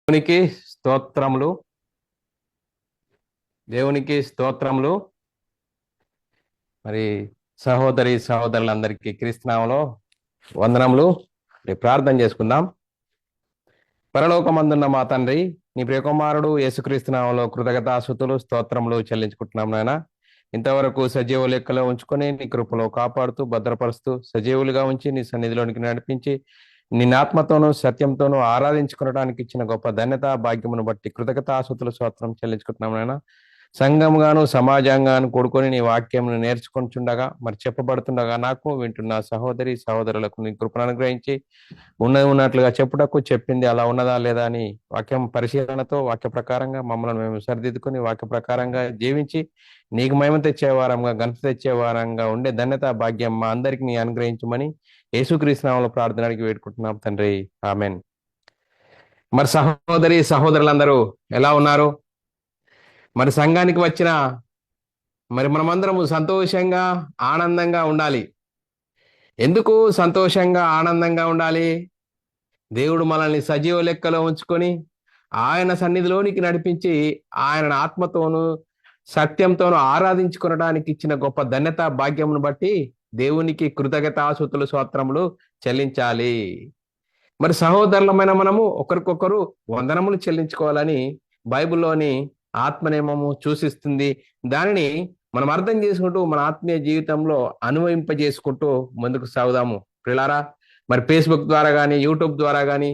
దేవునికి స్తోత్రములు. దేవునికి స్తోత్రములు. మరి సహోదరి సహోదరులందరికీ క్రీస్తునామములో వందనములు. ప్రార్థన చేసుకుందాం. పరలోకమందున్న మా తండ్రి, నీ ప్రియకుమారుడు యేసుక్రీస్తునామములో కృతజ్ఞతాస్తుతులు స్తోత్రములు చెల్లించుకుంటున్నాం నాయన. ఇంతవరకు సజీవ లెక్కలో ఉంచుకొని నీ కృపలో కాపాడుతూ భద్రపరుస్తూ సజీవులుగా ఉంచి నీ సన్నిధిలోనికి నడిపించి నిన్న ఆత్మతోనూ సత్యంతోనూ ఆరాధించుకోవడానికి ఇచ్చిన గొప్ప ధన్యత భాగ్యమును బట్టి కృతజ్ఞతాస్తుతులు స్తోత్రం చెల్లించుకుంటున్నాం నాయన. సంఘంగాను సమాజంగాను కూడుకొని నీ వాక్యమును నేర్చుకుంటుండగా మరి చెప్పబడుతుండగా నాకు వింటున్న సహోదరి సహోదరులకు నీ కృపను అనుగ్రహించి ఉన్నట్లుగా చెప్పుటకు చెప్పింది అలా ఉన్నదా లేదా అని వాక్యం పరిశీలనతో వాక్య ప్రకారంగా మమ్మల్ని మేము సరిదిద్దుకొని వాక్య ప్రకారంగా జీవించి నీకు మహిమ తెచ్చే వారంగా ఘనత తెచ్చే వారంగా ఉండే ధన్యత భాగ్యం మా అందరికి నీ అనుగ్రహించమని యేసుక్రీస్తు నామములో ప్రార్థనకి వేడుకుంటున్నాం తండ్రి, ఆమెన్. మరి సహోదరి సహోదరులందరూ ఎలా ఉన్నారు? మరి సంఘానికి వచ్చిన మనమందరము సంతోషంగా ఆనందంగా ఉండాలి. ఎందుకు సంతోషంగా ఆనందంగా ఉండాలి? దేవుడు మనల్ని సజీవ లెక్కలో ఉంచుకొని ఆయన సన్నిధిలోనికి నడిపించి ఆయన ఆత్మతోనూ సత్యంతోనూ ఆరాధించుకొనడానికి ఇచ్చిన గొప్ప ధన్యత భాగ్యమును బట్టి దేవునికి కృతజ్ఞతాస్తుతులు స్తోత్రములు చెల్లించాలి. మరి సహోదరులమైన మనము ఒకరికొకరు వందనములు చెల్లించుకోవాలని బైబిల్లోని ఆత్మనియమము సూచిస్తుంది. దానిని మనం అర్థం చేసుకుంటూ మన ఆత్మీయ జీవితంలో అన్వయింపజేసుకుంటూ ముందుకు సాగుదాము ప్రియులారా. మరి ఫేస్బుక్ ద్వారా కానీ యూట్యూబ్ ద్వారా కానీ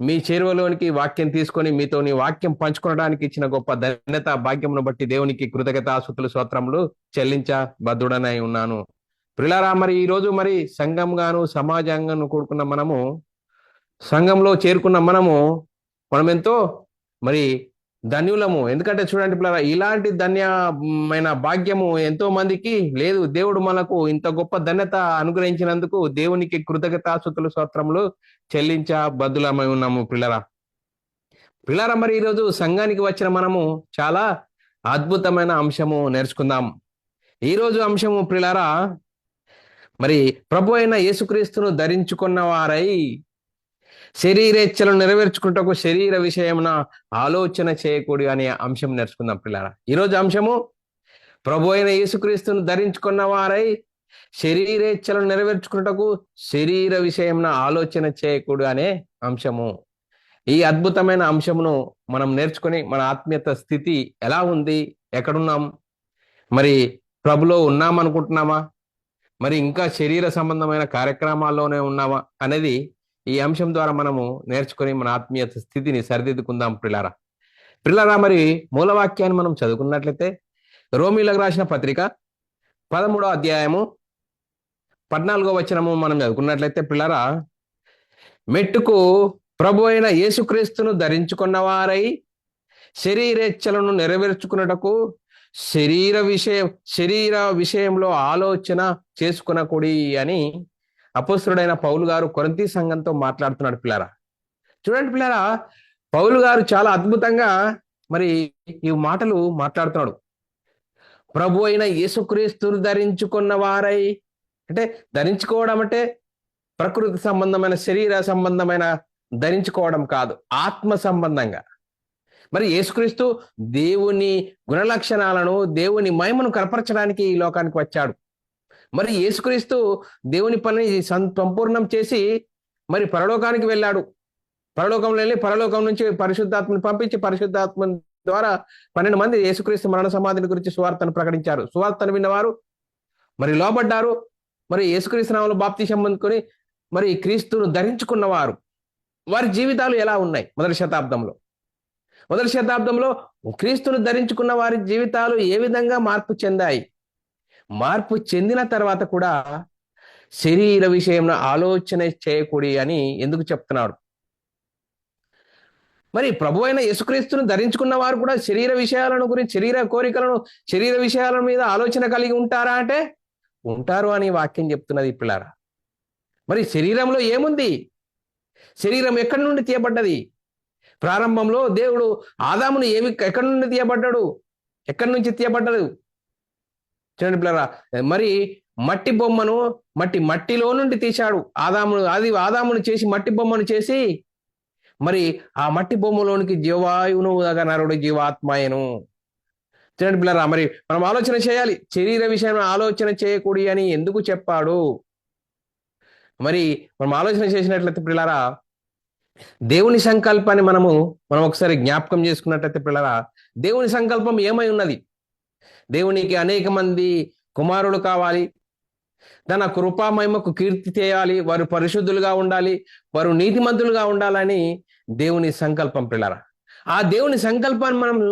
మీ చేరువలోనికి వాక్యం తీసుకొని మీతో నీ వాక్యం పంచుకోవడానికి ఇచ్చిన గొప్ప ధన్యత భాగ్యమును బట్టి దేవునికి కృతజ్ఞతాస్తుతులు స్తోత్రములు చెల్లించబద్ధుడనై ఉన్నాను ప్రియులారా. మరి ఈ రోజు మరి సంఘంగాను సమాజంగాను కూడుకున్న మనము సంఘంలో చేరుకున్న మనం ఎంతో మరి ధన్యులము. ఎందుకంటే చూడండి పిల్లరా, ఇలాంటి ధన్యమైన భాగ్యము ఎంతో మందికి లేదు. దేవుడు మనకు ఇంత గొప్ప ధన్యత అనుగ్రహించినందుకు దేవునికి కృతజ్ఞతాస్తుతులు స్తోత్రములు చెల్లించబద్ధులమై ఉన్నాము పిల్లరా. మరి ఈరోజు సంఘానికి వచ్చిన మనము చాలా అద్భుతమైన అంశము నేర్చుకుందాం. ఈరోజు అంశము పిల్లరా, మరి ప్రభు అయిన యేసుక్రీస్తును ధరించుకున్న వారై శరీరేచ్ఛలను నెరవేర్చుకుంటకు శరీర విషయమున ఆలోచన చేయకూడదు అనే అంశం నేర్చుకుందాం పిల్లారా. ఈరోజు అంశము ప్రభు అయిన యేసుక్రీస్తును ధరించుకున్న వారై శరీరేచ్ఛలను నెరవేర్చుకుంటకు శరీర విషయమున ఆలోచన చేయకూడదు అనే అంశము. ఈ అద్భుతమైన అంశమును మనం నేర్చుకొని మన ఆత్మీయత స్థితి ఎలా ఉంది, ఎక్కడున్నాం, మరి ప్రభులో ఉన్నామనుకుంటున్నామా, మరి ఇంకా శరీర సంబంధమైన కార్యక్రమాల్లోనే ఉన్నామా అనేది ఈ అంశం ద్వారా మనము నేర్చుకొని మన ఆత్మీయ స్థితిని సరిదిద్దుకుందాం ప్రిలారా. మరి మూలవాక్యాన్ని మనం చదువుకున్నట్లయితే రోమీలకు రాసిన పత్రిక 13వ అధ్యాయము 14వ వచనము మనం చదువుకున్నట్లయితే ప్రిలారా, మెట్టుకు ప్రభు అయిన యేసుక్రీస్తును ధరించుకున్న వారై శరీరేచ్ఛలను నెరవేర్చుకున్నటకు శరీర విషయంలో ఆలోచన చేసుకునకూడి అని అపోస్తలుడైన పౌలు గారు కొరింథీ సంఘంతో మాట్లాడుతున్నాడు పిల్లారా. చూడండి పిల్లారా, పౌలు గారు చాలా అద్భుతంగా మరి ఈ మాటలు మాట్లాడుతున్నాడు. ప్రభు అయిన యేసుక్రీస్తును ధరించుకున్న వారై, అంటే ధరించుకోవడం అంటే ప్రకృతి సంబంధమైన శరీర సంబంధమైన ధరించుకోవడం కాదు, ఆత్మ సంబంధంగా. మరి యేసుక్రీస్తు దేవుని గుణలక్షణాలను దేవుని మహిమను కనపరచడానికి ఈ లోకానికి వచ్చాడు. మరి యేసుక్రీస్తు దేవుని పని సంపూర్ణం చేసి మరి పరలోకానికి వెళ్ళాడు. పరలోకంలో వెళ్ళి పరలోకం నుంచి పరిశుద్ధాత్మని పంపించి పరిశుద్ధాత్మ ద్వారా 12 మంది యేసుక్రీస్తు మరణ సమాధిని గురించి సువార్తను ప్రకటించారు. సువార్తను విన్నవారు మరి లోబడ్డారు. మరి యేసుక్రీస్తు నామములో బాప్తిసం పొందుకొని మరి క్రీస్తును ధరించుకున్నవారు వారి జీవితాలు ఎలా ఉన్నాయి? మొదటి శతాబ్దంలో క్రీస్తును ధరించుకున్న వారి జీవితాలు ఏ విధంగా మార్పు చెందాయి? మార్పు చెందిన తర్వాత కూడా శరీర విషయంలో ఆలోచన చేయకూడదు అని ఎందుకు చెప్తున్నాడు? మరి ప్రభు అయిన యేసుక్రీస్తును ధరించుకున్న వారు కూడా శరీర విషయాలను గురించి, శరీర కోరికలను, శరీర విషయాల మీద ఆలోచన కలిగి ఉంటారా అంటే ఉంటారు అని వాక్యం చెప్తున్నది పిల్లారా. మరి శరీరంలో ఏముంది? శరీరం ఎక్కడి నుండి తీయబడ్డది? ప్రారంభంలో దేవుడు ఆదామును ఎక్కడి నుండి తీయబడ్డాడు? ఎక్కడి నుంచి తీయబడ్డదు? చూడండి పిల్లరా, మరి మట్టి బొమ్మను మట్టిలో నుండి తీశాడు ఆదామును. ఆదామును చేసి మట్టి బొమ్మను చేసి మరి ఆ మట్టి భూమిలోనికి జీవాయువును ఊదగా నరుడు జీవాత్మయను. చూడండి పిల్లరా, మరి మనం ఆలోచన చేయాలి. శరీర విషయంలో ఆలోచన చేయకూడదు అని ఎందుకు చెప్పాడు? మరి మనం ఆలోచన చేసినట్లయితే పిల్లరా, దేవుని సంకల్పాన్ని మనం ఒకసారి జ్ఞాపకం చేసుకున్నట్లయితే పిల్లరా, దేవుని సంకల్పం ఏమై ఉన్నది? దేవునికి అనేక మంది కుమారులు కావాలి, తన కృపామహిమకు కీర్తి చేయాలి, వారు పరిశుద్ధులుగా ఉండాలి, వారు నీతిమంతులుగా ఉండాలని దేవుని సంకల్పం పిల్లరా. ఆ దేవుని సంకల్పాన్ని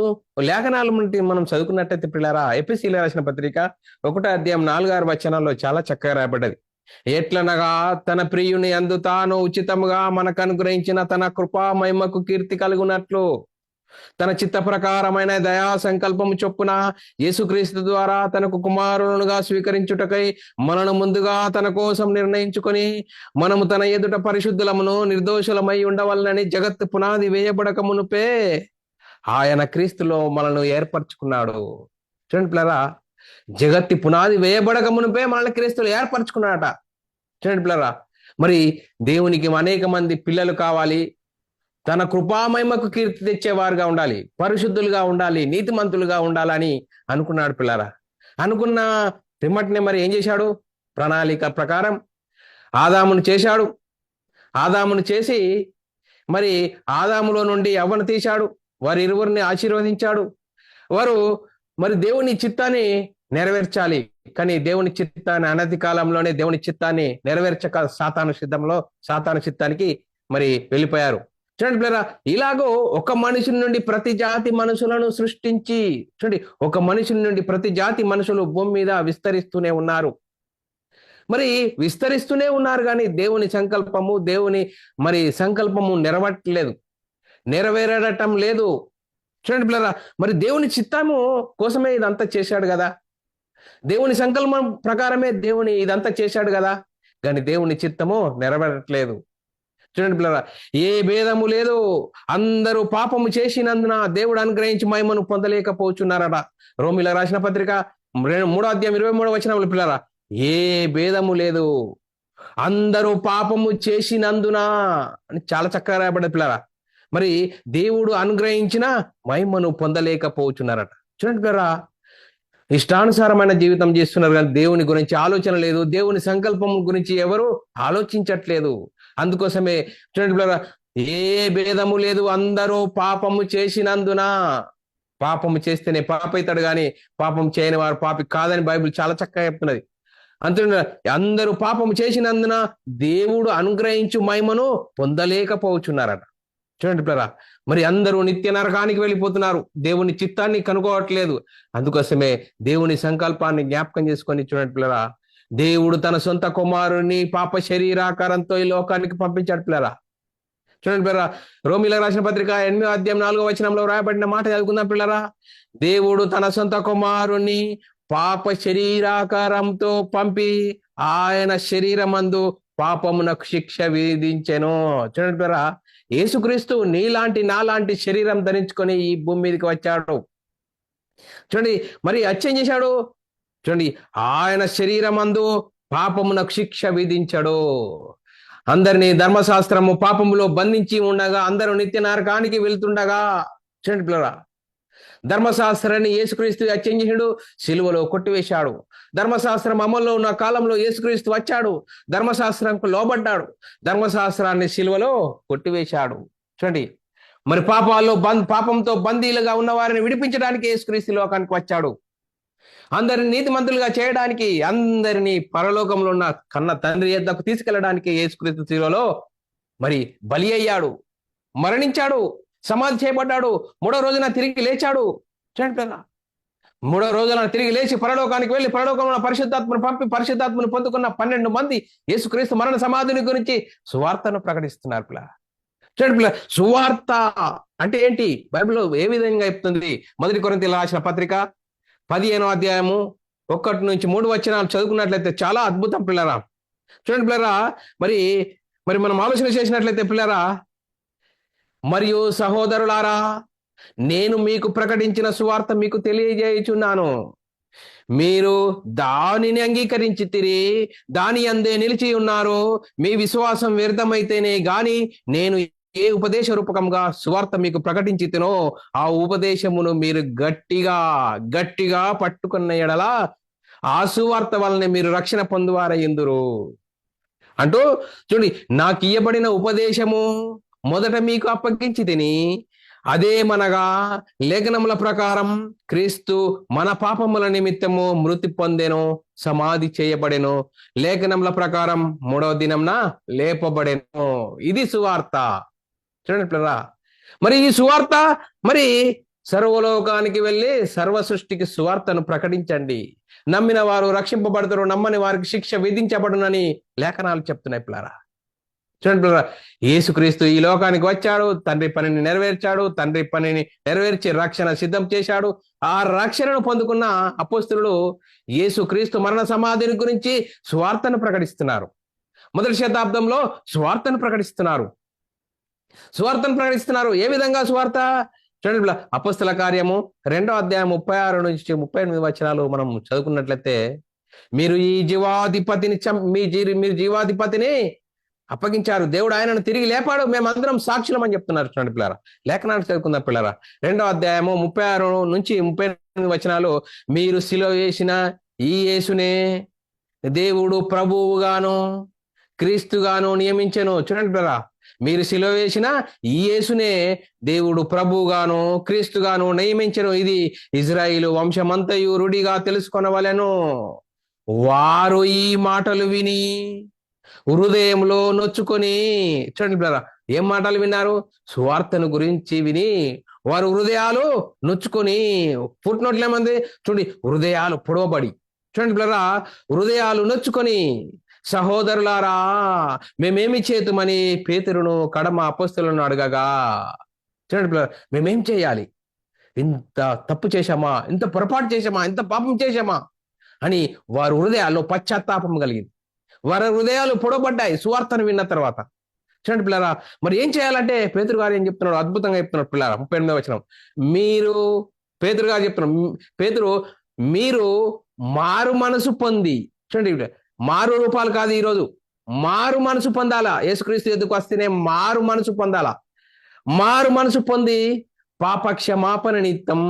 లేఖనాలు మనం చదువుకున్నట్టయితే పిల్లరా, ఎఫెసీయులకు రాసిన పత్రిక 1:4-6 చాలా చక్కగా రాయబడ్డది. ఎట్లనగా తన ప్రియుని యందు తాను ఉచితముగా మనకు అనుగ్రహించిన తన కృపా మహిమకు కీర్తి కలుగునట్లు తన చిత్త ప్రకారమైన దయా సంకల్పము చొప్పున యేసుక్రీస్తు ద్వారా తనకు కుమారునుగా స్వీకరించుటకై మనను ముందుగా తన కోసం నిర్ణయించుకొని మనము తన ఎదుట పరిశుద్ధులమును నిర్దోషులమై ఉండవలనని జగత్తు పునాది వేయబడక మునుపే ఆయన క్రీస్తులో మనల్ని ఏర్పరచుకున్నాడు. చూడండి పిల్లరా, జగత్తి పునాది వేయబడక మునుపే మనల్ని క్రీస్తులు ఏర్పరచుకున్నాడట. చూడండి పిల్లరా, మరి దేవునికి అనేక మంది పిల్లలు కావాలి, తన కృపామహిమకు కీర్తి తెచ్చేవారుగా ఉండాలి, పరిశుద్ధులుగా ఉండాలి, నీతిమంతులుగా ఉండాలని అనుకున్నాడు పిల్లరా. అనుకున్న పిమ్మటినే మరి ఏం చేశాడు? ప్రణాళిక ప్రకారం ఆదామును చేశాడు. ఆదామును చేసి మరి ఆదాములో నుండి అవ్వను తీశాడు. వారి ఇరువురిని ఆశీర్వదించాడు. వారు మరి దేవుని చిత్తాన్ని నెరవేర్చాలి. కానీ దేవుని చిత్తాన్ని అనతి కాలంలోనే దేవుని చిత్తాన్ని నెరవేర్చక సాతాను చిత్తానికి మరి వెళ్ళిపోయారు. చూడండి పిల్లరా, ఇలాగో ఒక మనిషి నుండి ప్రతి జాతి మనుషులను సృష్టించి, చూడండి, ఒక మనిషి నుండి ప్రతి జాతి మనుషులు భూమి మీద విస్తరిస్తూనే ఉన్నారు. మరి విస్తరిస్తూనే ఉన్నారు కానీ దేవుని సంకల్పము నెరవేరటం లేదు. చూడండి పిల్లరా, మరి దేవుని చిత్తము కోసమే ఇదంతా చేశాడు కదా, దేవుని సంకల్పం ప్రకారమే దేవుని ఇదంతా చేశాడు కదా, కానీ దేవుని చిత్తము నెరవేరట్లేదు. చూడండి పిల్లరా, ఏ భేదము లేదు, అందరూ పాపము చేసినందున దేవుడు అనుగ్రహించి మహిమను పొందలేకపోతున్నారట. రోమీయులకు రాసిన పత్రిక 3:23 పిల్లరా, ఏ భేదము లేదు, అందరూ పాపము చేసినందున అని చాలా చక్కగా రాయబడ్డది పిల్లరా. మరి దేవుడు అనుగ్రహించిన మహిమను పొందలేకపోతున్నారట. చూడండి పిల్లరా, ఇష్టానుసారమైన జీవితం చేస్తున్నారు కానీ దేవుని గురించి ఆలోచన లేదు, దేవుని సంకల్పం గురించి ఎవరు ఆలోచించట్లేదు. అందుకోసమే చూడండి పిల్లరా, ఏ భేదము లేదు, అందరూ పాపము చేసినందున, పాపము చేస్తేనే పాప అవుతాడు కానీ పాపం చేయని వారు పాపి కాదని బైబిల్ చాలా చక్కగా చెప్తున్నది. అంతే, అందరూ పాపము చేసినందున దేవుడు అనుగ్రహించు మహిమను పొందలేకపోతున్నారట. చూడండి పిల్లరా, మరి అందరూ నిత్య నరకానికి వెళ్ళిపోతున్నారు, దేవుని చిత్తాన్ని కనుక్కోవట్లేదు. అందుకోసమే దేవుని సంకల్పాన్ని జ్ఞాపకం చేసుకొని చూడండి పిల్లరా, దేవుడు తన సొంత కుమారుని పాప శరీరాకారంతో ఈ లోకానికి పంపించాడు పిల్లరా. చూడండి పిల్లరా, రోమీయులకు రాసిన పత్రిక 8:4 రాయబడిన మాట చదువుకుందాం పిల్లరా. దేవుడు తన సొంత కుమారుని పాప శరీరాకారంతో పంపి ఆయన శరీరమందు పాపమునకు శిక్ష విధించెను. చూడండి పిల్లరా, యేసుక్రీస్తు నీలాంటి నాలాంటి శరీరం ధరించుకొని ఈ భూమి మీదకి వచ్చాడు. చూడండి, మరి ఏం చేశాడు? చూడండి, ఆయన శరీరమందు పాపమునకు శిక్ష విధించాడు. అందరినీ ధర్మశాస్త్రము పాపములో బంధించి ఉండగా అందరూ నిత్య నరకానికి వెళ్తుండగా, చూడండి పిల్లరా, ధర్మశాస్త్రాన్ని యేసుక్రీస్తు ఏం చేశాడు? సిలువలో కొట్టివేశాడు. ధర్మశాస్త్రం అమల్లో ఉన్న కాలంలో యేసుక్రీస్తు వచ్చాడు, ధర్మశాస్త్రంకు లోబడ్డాడు, ధర్మశాస్త్రాన్ని సిలువలో కొట్టివేశాడు. చూడండి, మరి పాపంతో బందీలుగా ఉన్న వారిని విడిపించడానికి యేసుక్రీస్తు లోకానికి వచ్చాడు. అందరిని నీతిమంతులుగా చేయడానికి, అందరినీ పరలోకంలో ఉన్న కన్న తండ్రి యొద్దకు తీసుకెళ్లడానికి యేసుక్రీస్తు సిలువలో మరి బలి అయ్యాడు, మరణించాడు, సమాధి చేయబడ్డాడు, 3వ రోజున తిరిగి లేచాడు. చూడండి, 3వ రోజున తిరిగి లేచి పరలోకానికి వెళ్ళి పరలోకంలో పరిశుద్ధాత్మను పంపి పరిశుద్ధాత్మను పొందుకున్న 12 మంది యేసుక్రీస్తు మరణ సమాధిని గురించి సువార్తను ప్రకటిస్తున్నారు పిల్ల. చూడండి పిల్ల, సువార్త అంటే ఏంటి? బైబిల్లో ఏ విధంగా చెప్తుంది? 1 కొరింథీయులకు రాసిన పత్రిక 15:1-3 చదువుకున్నట్లయితే చాలా అద్భుతం పిల్లరా. చూడండి పిల్లరా, మరి మనం ఆలోచన చేసినట్లయితే పిల్లరా, మరియు సహోదరులారా, నేను మీకు ప్రకటించిన సువార్త మీకు తెలియజేయుచున్నాను, మీరు దానిని అంగీకరించితిరి, దాని అందే నిలిచి ఉన్నారు, మీ విశ్వాసం వ్యర్థమైతేనే గాని నేను ఏ ఉపదేశ రూపకంగా సువార్త మీకు ప్రకటించితినో ఆ ఉపదేశమును మీరు గట్టిగా గట్టిగా పట్టుకున్న ఎడల ఆ సువార్త వలన మీరు రక్షణ పొందువారయ్యుందురు అంటూ చూడండి. నాకు ఇయ్యబడిన ఉపదేశము మొదట మీకు అప్పగించి తిని అదేమనగా లేఖనముల ప్రకారం క్రీస్తు మన పాపముల నిమిత్తము మృతి పొందెను, సమాధి చేయబడెను, లేఖనముల ప్రకారం 3వ దినంన లేపబడెను. ఇది సువార్త. చూడండి పిల్లరా, మరి ఈ సువార్త మరి సర్వలోకానికి వెళ్ళి సర్వ సృష్టికి సువార్తను ప్రకటించండి, నమ్మిన వారు రక్షింపబడతారు, నమ్మని వారికి శిక్ష విధించబడునని లేఖనాలు చెప్తున్నాయి పిల్లరా. చూడండి పిల్లరా, యేసుక్రీస్తు ఈ లోకానికి వచ్చాడు, తండ్రి పనిని నెరవేర్చాడు, తండ్రి పనిని నెరవేర్చి రక్షణ సిద్ధం చేశాడు. ఆ రక్షణను పొందుకున్న అపోస్తలులు యేసుక్రీస్తు మరణ సమాధిని గురించి సువార్తను ప్రకటిస్తున్నారు. మొదటి శతాబ్దంలో సువార్తను ప్రకటిస్తున్నారు. ఏ విధంగా సువార్త? చూడండి, అపోస్తల కార్యము 2వ అధ్యాయం 36 నుంచి 38 వచనాలు మనం చదువుకున్నట్లయితే, మీరు ఈ జీవాధిపతిని మీరు జీవాధిపతిని అప్పగించారు, దేవుడు ఆయనను తిరిగి లేపాడు, మేమందరం సాక్షులం అని చెప్తున్నారు. చూడండి పిల్లరా, లేఖనాలు చదువుకుందాం పిల్లరా. 2వ అధ్యాయము 36 నుంచి 38 వచనాలు, మీరు సిలువ వేసిన ఈ యేసునే దేవుడు ప్రభువుగాను క్రీస్తుగాను నియమించెను. చూడండి పిల్లరా, మీరు సిలువ వేసిన ఈ యేసునే దేవుడు ప్రభువుగాను క్రీస్తుగాను నియమించెను, ఇది ఇజ్రాయిలు వంశమంతయు రుడిగా తెలుసుకొనవలెను. వారు ఈ మాటలు విని హృదయంలో నొచ్చుకొని, చూడండి బ్రదర్, ఏం మాటలు విన్నారు? సువార్తను గురించి విని వారు హృదయాలు నొచ్చుకొని, ఫుట్నోట్లు ఏమంది చూడండి, హృదయాలు పొడవబడి, చూడండి బ్రదర్, హృదయాలు నొచ్చుకొని, సహోదరులారా మేమేమి చేతుమని పేతురును కడమ అపోస్తలులను అడగగా, చూడండి బ్రదర్, మేమేం చేయాలి? ఇంత తప్పు చేశామా, ఇంత పొరపాటు చేశామా, ఇంత పాపం చేశామా అని వారి హృదయాల్లో పశ్చాత్తాపం కలిగింది. వారి హృదయాలు పొడవబడ్డాయి సువార్తను విన్న తర్వాత. చూడండి పిల్లరా, మరి ఏం చేయాలంటే పేతురు గారు ఏం చెప్తున్నాడు? అద్భుతంగా చెప్తున్నాడు పిల్లరా. 38వ వచనం, పేతురు గారు చెప్తున్నాడు, మీరు మారు మనసు పొంది, చూడండి, మారు రూపాలు కాదు, ఈరోజు మారు మనసు పొందాలా. యేసుక్రీస్తు ఎదుకు వస్తేనే మారు మనసు పొందాలా. మారు మనసు పొంది పాప క్షమాపణ నిమిత్తం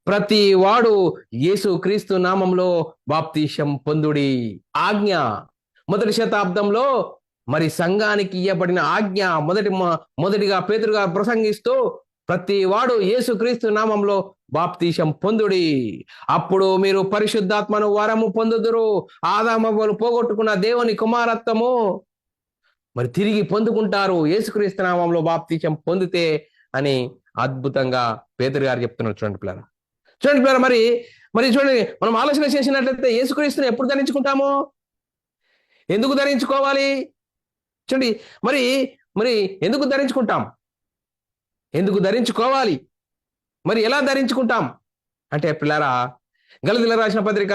ప్రతి వాడు యేసు క్రీస్తు నామంలో బాప్తీసం పొందుడి. ఆజ్ఞ మొదటి శతాబ్దంలో మరి సంఘానికి ఇవ్వబడిన ఆజ్ఞ. మొదటిగా పేతురుగా ప్రసంగిస్తూ ప్రతి వాడు యేసు క్రీస్తు నామంలో బాప్తీసం పొందుడి, అప్పుడు మీరు పరిశుద్ధాత్మను వరము పొందుదురు, ఆదామవ్వలు పోగొట్టుకున్న దేవుని కుమారత్వము మరి తిరిగి పొందుకుంటారు యేసుక్రీస్తు నామంలో బాప్తీసం పొందితే అని అద్భుతంగా పేతురు గారు చెప్తున్నారు. చూడండి పిల్లరా, మరి చూడండి, మనం ఆలోచన చేసినట్లయితే యేసుక్రీస్తుని ఎప్పుడు ధరించుకుంటాము? ఎందుకు ధరించుకోవాలి? చూడండి, మరి ఎందుకు ధరించుకుంటాం? ఎందుకు ధరించుకోవాలి? మరి ఎలా ధరించుకుంటాం అంటే పిల్లరా, గలతీయులకు రాసిన పత్రిక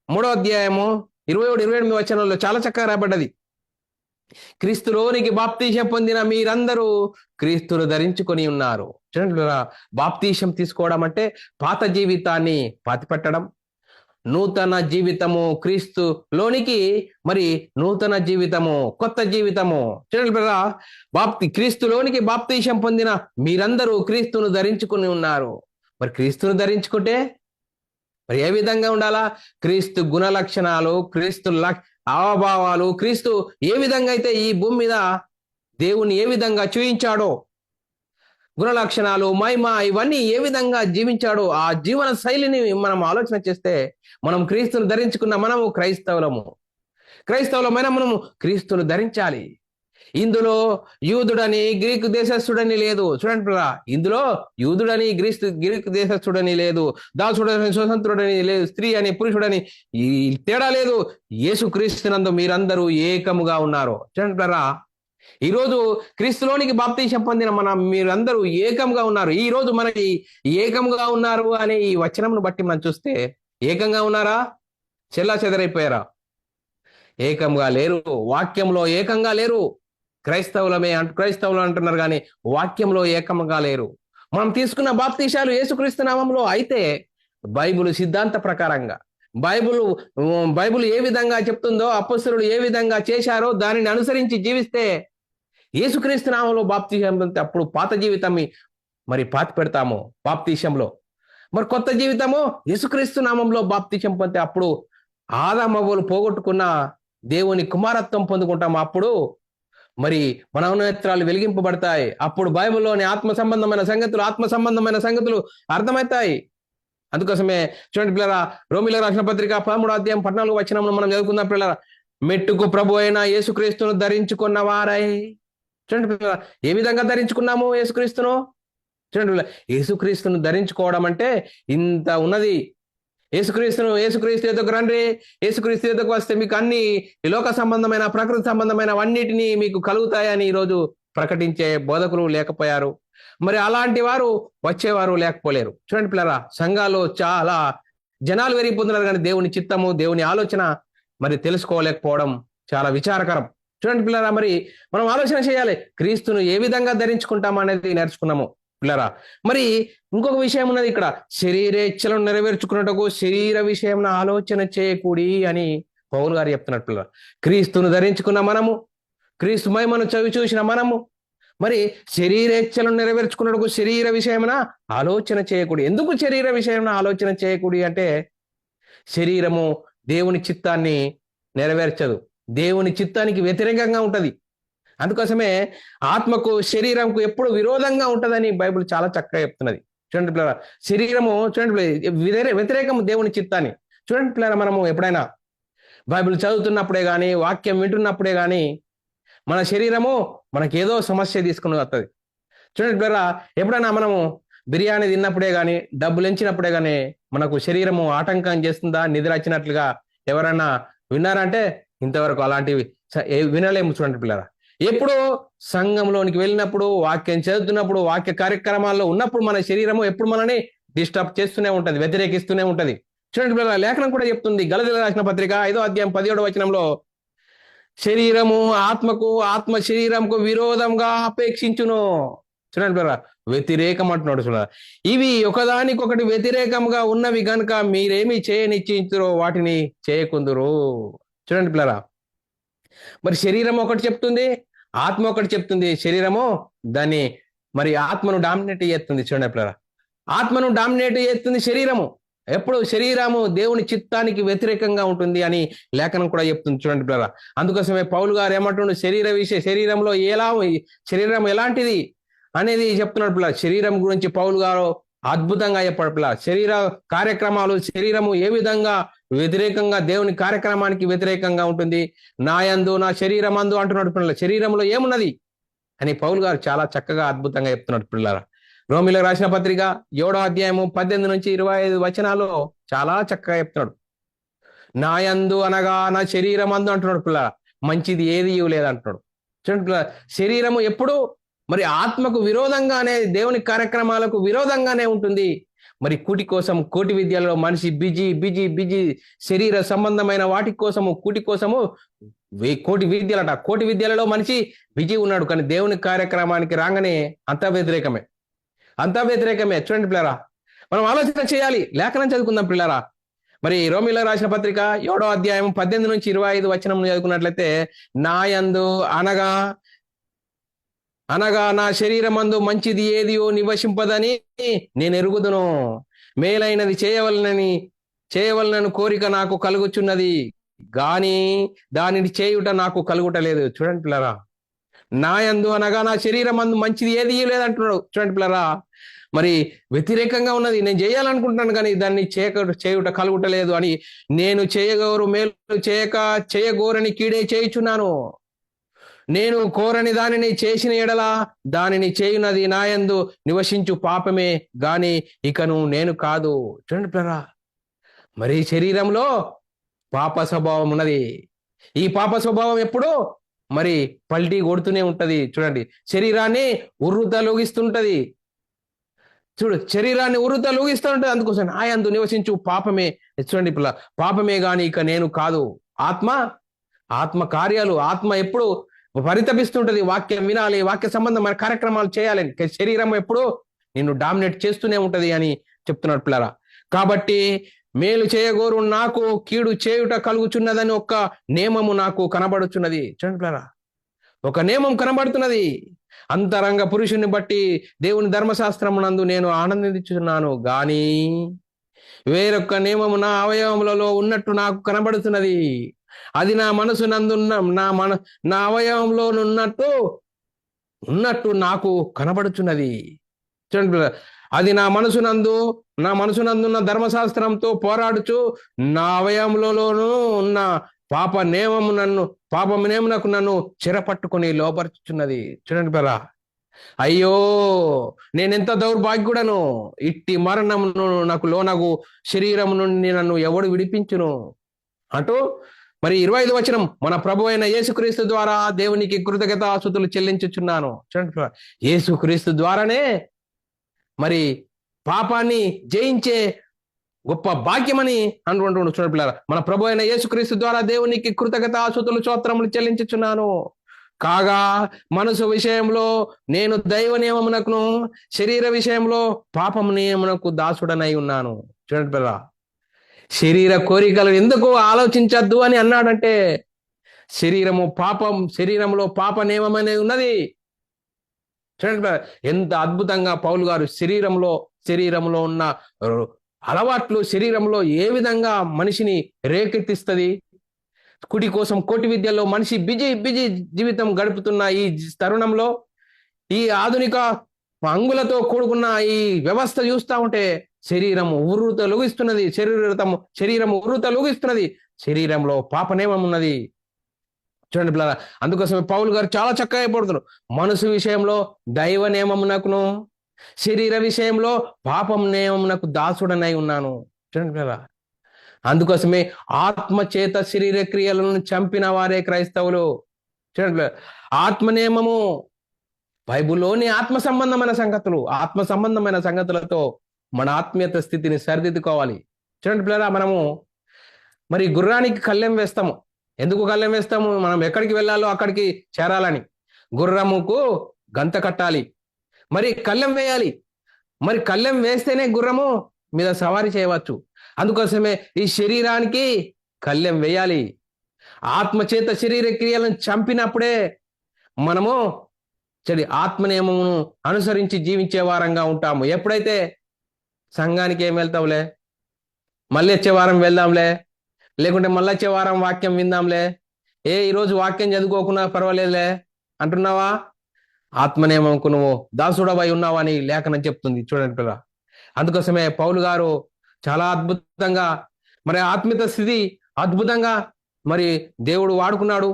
3వ అధ్యాయము 27-28 వచనంలో చాలా చక్కగా రాబడ్డది. క్రీస్తులోనికి బాప్తీసం పొందిన మీరందరూ క్రీస్తును ధరించుకొని ఉన్నారు. చూడండి పిల్లరా, బాప్తీసం తీసుకోవడం అంటే పాత జీవితాన్ని పాతిపెట్టడం, నూతన జీవితము క్రీస్తులోనికి, మరి నూతన జీవితము, కొత్త జీవితము. చూడండి బ్రదరా, క్రీస్తులోనికి బాప్తీసం పొందిన మీరందరూ క్రీస్తును ధరించుకుని ఉన్నారు. మరి క్రీస్తును ధరించుకుంటే మరి ఏ విధంగా ఉండాలా? క్రీస్తు గుణ లక్షణాలు, క్రీస్తు హావభావాలు, క్రీస్తు ఏ విధంగా అయితే ఈ భూమి మీద దేవుని ఏ విధంగా చూయించాడో, గుణ లక్షణాలు, మహిమ, ఇవన్నీ ఏ విధంగా జీవించాడో ఆ జీవన శైలిని మనం ఆలోచన చేస్తే మనం క్రీస్తును ధరించుకున్న మనము క్రైస్తవులమైన మనము క్రీస్తును ధరించాలి. ఇందులో యూదుడని గ్రీకు దేశస్థుడని లేదు. చూడండి పిల్లరా, ఇందులో యూదుడని గ్రీకు దేశస్థుడని లేదు, దాసుడని స్వతంత్రుడని లేదు, స్త్రీ అని పురుషుడని ఈ తేడా లేదు. యేసుక్రీస్తునందు మీరందరూ ఏకముగా ఉన్నారు. చూడండి పిల్లరా, ఈరోజు క్రీస్తులోనికి బాప్తీసం పొందిన మీరందరూ ఏకంగా ఉన్నారు. ఈ రోజు మనకి ఏకంగా ఉన్నారు అనే ఈ వచనంను బట్టి మనం చూస్తే ఏకంగా ఉన్నారా? చెల్లాచెదరైపోయారా? ఏకంగా లేరు. వాక్యంలో ఏకంగా లేరు. క్రైస్తవులు అంటున్నారు కానీ వాక్యంలో ఏకంగా లేరు. మనం తీసుకున్న బాప్తీసాలు యేసుక్రీస్తు నామంలో అయితే బైబిల్ సిద్ధాంత ప్రకారంగా, బైబిల్ ఏ విధంగా చెప్తుందో, అపోస్తలులు ఏ విధంగా చేశారో దానిని అనుసరించి జీవిస్తే యేసుక్రీస్తు నామంలో బాప్తిసం పొందితే అప్పుడు పాత జీవితం మరి పాతి పెడతాము బాప్తిసంలో. మరి కొత్త జీవితము యేసుక్రీస్తు నామంలో బాప్తిసం పొందితే అప్పుడు ఆదామవ్వలు పోగొట్టుకున్న దేవుని కుమారత్వం పొందుకుంటాము. అప్పుడు మరి మన నేత్రాలు వెలిగింపబడతాయి. అప్పుడు బైబిల్లోని ఆత్మ సంబంధమైన సంగతులు అర్థమవుతాయి. అందుకోసమే చూడండి పిల్లరా, రోమిలకు రాసిన పత్రిక 13వ అధ్యాయం 14వ వచనంలో మనం చదువుకుందాం పిల్లరా. మెట్టుకు ప్రభు అయిన యేసుక్రీస్తును ధరించుకున్న వారై. చూడండి పిల్లరా, ఏ విధంగా ధరించుకున్నాము యేసుక్రీస్తును? చూడండి పిల్లరా, యేసుక్రీస్తును ధరించుకోవడం అంటే ఇంత ఉన్నది. యేసుక్రీస్తు ఎదుకు రండి, యేసుక్రీస్తు ఎదుకు వస్తే మీకు అన్ని ఈ లోక సంబంధమైన ప్రకృతి సంబంధమైన అన్నిటినీ మీకు కలుగుతాయని ఈరోజు ప్రకటించే బోధకులు లేకపోయారు. మరి అలాంటి వారు వచ్చేవారు లేకపోలేరు. చూడండి పిల్లరా, సంఘాల్లో చాలా జనాలు పెరిగిపోతున్నారు కానీ దేవుని చిత్తము దేవుని ఆలోచన మరి తెలుసుకోలేకపోవడం చాలా విచారకరం. చూడండి పిల్లరా, మరి మనం ఆలోచన చేయాలి, క్రీస్తును ఏ విధంగా ధరించుకుంటాం అనేది నేర్చుకున్నాము పిల్లరా. మరి ఇంకొక విషయం ఉన్నది ఇక్కడ, శరీరేచ్ఛలను నెరవేర్చుకున్నట్టుకు శరీర విషయం ఆలోచన చేయకూడి అని పౌలు గారు చెప్తున్నట్టు పిల్లరా. క్రీస్తును ధరించుకున్న మనము, క్రీస్తు మహిమను చవి చూసిన మనము మరి శరీరేచ్ఛలను నెరవేర్చుకున్నట్టుకు శరీర విషయమున ఆలోచన చేయకూడి. ఎందుకు శరీర విషయమున ఆలోచన చేయకూడి అంటే, శరీరము దేవుని చిత్తాన్ని నెరవేర్చదు, దేవుని చిత్తానికి వ్యతిరేకంగా ఉంటది. అందుకోసమే ఆత్మకు శరీరంకు ఎప్పుడు విరోధంగా ఉంటదని బైబిల్ చాలా చక్కగా చెప్తున్నది. చూడండి పిల్లరా, శరీరము చూడండి వ్యతిరేకము దేవుని చిత్తాన్ని. చూడండి పిల్లరా, మనము ఎప్పుడైనా బైబిల్ చదువుతున్నప్పుడే కానీ వాక్యం వింటున్నప్పుడే కానీ మన శరీరము మనకేదో సమస్య తీసుకుని వస్తుంది. చూడండి పిల్లరా, ఎప్పుడైనా మనము బిర్యానీ తిన్నప్పుడే కానీ డబ్బులు ఎంచినప్పుడే కానీ మనకు శరీరము ఆటంకం చేస్తుందా నిద్ర వచ్చినట్లుగా ఎవరైనా విన్నారంటే ఇంతవరకు అలాంటివి వినలేము. చూడండి పిల్లరా, ఎప్పుడు సంఘంలోనికి వెళ్ళినప్పుడు వాక్యం చదువుతున్నప్పుడు వాక్య కార్యక్రమాల్లో ఉన్నప్పుడు మన శరీరము ఎప్పుడు మనని డిస్టర్బ్ చేస్తూనే ఉంటది, వ్యతిరేకిస్తూనే ఉంటది. చూడండి పిల్లరా, లేఖనం కూడా చెప్తుంది, గలతీయులకు రాసిన పత్రిక 5వ అధ్యాయం 17వ వచనంలో, శరీరము ఆత్మకు ఆత్మ శరీరంకు విరోధంగా అపేక్షించును. చూడండి పిల్లరా, వ్యతిరేకం అంటున్నాడు. చూడ, ఇవి ఒకదానికొకటి వ్యతిరేకంగా ఉన్నవి గనుక మీరేమి చేయనిచ్చించురో వాటిని చేయకుందురు. చూడండి పిల్లరా, మరి శరీరం ఒకటి చెప్తుంది, ఆత్మ ఒకటి చెప్తుంది. శరీరము దాన్ని మరి ఆత్మను డామినేట్ చేస్తుంది. చూడండి పిల్లరా, ఆత్మను డామినేట్ చేస్తుంది శరీరము. ఎప్పుడు శరీరము దేవుని చిత్తానికి వ్యతిరేకంగా ఉంటుంది అని లేఖనం కూడా చెప్తుంది. చూడండి పిల్లరా, అందుకోసమే పౌలు గారు ఏమంటుండే, శరీరంలో శరీరం ఎలాంటిది అనేది చెప్తున్నాడు పిల్లరా. శరీరం గురించి పౌలు గారు అద్భుతంగా చెప్పాడు పిల్లరా. శరీర కార్యక్రమాలు, శరీరము ఏ విధంగా వ్యతిరేకంగా దేవుని కార్యక్రమానికి వ్యతిరేకంగా ఉంటుంది. నా యందు నా శరీరం అందు అంటున్నాడు పిల్లల. శరీరంలో ఏమున్నది అని పౌలు గారు చాలా చక్కగా అద్భుతంగా చెప్తున్నాడు పిల్లల. రోమిలకు రాసిన పత్రిక 7వ అధ్యాయము 18 నుంచి 25 వచనాల్లో చాలా చక్కగా చెప్తున్నాడు. నా యందు అనగా నా శరీరం అందు అంటున్నాడు పిల్లల, మంచిది ఏది లేదంటున్నాడు. చూడండి పిల్లల, శరీరము ఎప్పుడు మరి ఆత్మకు విరోధంగానే, దేవుని కార్యక్రమాలకు విరోధంగానే ఉంటుంది. మరి కూటి కోసం కోటి విద్యలలో మనిషి బిజీ బిజీ బిజీ, శరీర సంబంధమైన వాటి కోసము కూటి కోసము కోటి విద్యలట, కోటి విద్యలలో మనిషి బిజీ ఉన్నాడు. కానీ దేవుని కార్యక్రమానికి రాగానే అంతా వ్యతిరేకమే. చూడండి పిల్లరా, మనం ఆలోచన చేయాలి, లేఖనం చదువుకుందాం పిల్లరా. మరి రోమిలకు రాసిన పత్రిక 7వ అధ్యాయం 18 నుంచి 25 వచనం చదువుకున్నట్లయితే, నా యందు అనగా నా శరీరమందు మంచిది ఏదియో నివసింపదని నేను ఎరుగుదును, మేలైనది చేయవలనని కోరిక నాకు కలుగుచున్నది గాని దానిని చేయుట నాకు కలుగుటలేదు. చూడండి పిల్లరా, నా యందు అనగా నా శరీరమందు మంచిది ఏది లేదంటున్నాడు. చూడండి పిల్లరా, మరి వ్యతిరేకంగా ఉన్నది, నేను చేయాలనుకుంటున్నాను కానీ దాన్ని చేయుట కలుగుటలేదు అని, నేను చేయగోరు మేలు చేయగోరని కీడే చేయుచున్నాను, నేను కోరని దానిని చేసిన ఎడల దానిని చేయునది నా యందు నివసించు పాపమే గాని ఇకను నేను కాదు. చూడండి పిల్లరా, మరి శరీరంలో పాప స్వభావం ఉన్నది. ఈ పాప స్వభావం ఎప్పుడు మరి పల్టీ కొడుతూనే ఉంటది. చూడండి, శరీరాన్ని ఉర్రుతలూగిస్తుంటది. శరీరాన్ని ఉర్రుతలూగిస్తూ ఉంటది. అందుకోసం నా యందు నివసించు పాపమే. చూడండి పిల్ల, పాపమే గాని ఇక నేను కాదు. ఆత్మ కార్యాలు, ఆత్మ ఎప్పుడు పరితపిస్తుంటది. వాక్యం వినాలి, వాక్య సంబంధమైన కార్యక్రమాలు చేయాలి. శరీరం ఎప్పుడు నిన్ను డామినేట్ చేస్తూనే ఉంటది అని చెప్తున్నాడు పిల్లరా. కాబట్టి మేలు చేయగోరు నాకు కీడు చేయుట కలుగుచున్నదని ఒక్క నియమము నాకు కనబడుచున్నది. చూడండి పిల్లరా, ఒక నియమం కనబడుతున్నది. అంతరంగ పురుషుని బట్టి దేవుని ధర్మశాస్త్రమునందు నేను ఆనందించుచున్నాను గాని వేరొక నియమము నా అవయవములలో ఉన్నట్టు నాకు కనబడుతున్నది. అది నా మనసునందున్న నా అవయవంలో ఉన్నట్టు నాకు కనబడుచున్నది. చూడండి, అది నా మనసునందున్న ధర్మశాస్త్రంతో పోరాడుచు నా అవయములలోనూ ఉన్న పాప నేమునకు నన్ను చెరపట్టుకొని లోపరుచుచున్నది. చూడండి బరా, అయ్యో నేనెంత దౌర్భాగ్యుడను, ఇట్టి మరణమును నాకు లోనగు శరీరము నుండి నన్ను ఎవడు విడిపించును అంటూ మరి 25 వచనం, మన ప్రభు అయిన యేసుక్రీస్తు ద్వారా దేవునికి కృతజ్ఞతాస్తుతులు చెల్లించుచున్నాను. చూడండి, యేసుక్రీస్తు ద్వారానే మరి పాపాన్ని జయించే గొప్ప భాగ్యమని అనుకుంటున్నాడు. చూడండి పిల్లరా, మన ప్రభు అయిన యేసుక్రీస్తు ద్వారా దేవునికి కృతజ్ఞతాస్తుతులు స్తోత్రములు చెల్లించుచున్నాను. కాగా మనసు విషయంలో నేను దైవ నియమమునకును, శరీర విషయంలో పాపం నియమమునకు దాసుడనై ఉన్నాను. చూడండి పిల్లరా, శరీర కోరికలు ఎందుకు ఆలోచించద్దు అని అన్నాడంటే, శరీరంలో పాప నియమం అనేది ఉన్నది. చూడండి ఎంత అద్భుతంగా పౌలు గారు శరీరంలో ఉన్న అలవాట్లు శరీరంలో ఏ విధంగా మనిషిని రేకెత్తిస్తుంది. కుడి కోసం కోటి విద్యలో మనిషి బిజీ జీవితం గడుపుతున్న ఈ తరుణంలో ఈ ఆధునిక అంగులతో కూడుకున్న ఈ వ్యవస్థ చూస్తా ఉంటే శరీరము ఉర్రుతలుగిస్తున్నది. శరీరంలో పాపనేమం ఉన్నది. చూడండి పిల్లరా, అందుకోసమే పౌలు గారు చాలా చక్కగా పడుతున్నారు. మనసు విషయంలో దైవ నియమమునకును, శరీర విషయంలో పాపం నియమమునకు దాసుడనై ఉన్నాను. చూడండి పిల్లరా, అందుకోసమే ఆత్మచేత శరీర క్రియలను చంపిన వారే క్రైస్తవులు. చూడండి, ఆత్మ నియమము బైబిల్లోని ఆత్మ సంబంధమైన సంగతులతో మన ఆత్మీయత స్థితిని సరిదిద్దుకోవాలి. చూడండి పిల్లరా, మనము మరి గుర్రానికి కళ్ళెం వేస్తాము. ఎందుకు కళ్ళెం వేస్తాము? మనం ఎక్కడికి వెళ్ళాలో అక్కడికి చేరాలని. గుర్రముకు గంత కట్టాలి, మరి కళ్ళెం వేయాలి. మరి కళ్ళెం వేస్తేనే గుర్రము మీద సవారీ చేయవచ్చు. అందుకోసమే ఈ శరీరానికి కళ్ళెం వేయాలి. ఆత్మచేత శరీర క్రియలను చంపినప్పుడే మనము ఆత్మ నియమమును అనుసరించి జీవించే వారంగా ఉంటాము. ఎప్పుడైతే సంఘానికి ఏం వెళ్తాంలే, మళ్ళీ వచ్చే వారం వెళ్దాంలే, లేకుంటే మళ్ళీ వచ్చే వారం వాక్యం విందాంలే, ఈరోజు వాక్యం చదువుకోకున్నా పర్వాలేదులే అంటున్నావా? ఆత్మ నియమంకు నువ్వు దాసుడవై ఉన్నావా అని లేఖనం చెప్తుంది. చూడండి పిల్ల, అందుకోసమే పౌలు గారు చాలా అద్భుతంగా మరి ఆత్మీయత స్థితి అద్భుతంగా మరి దేవుడు వాడుకున్నాడు.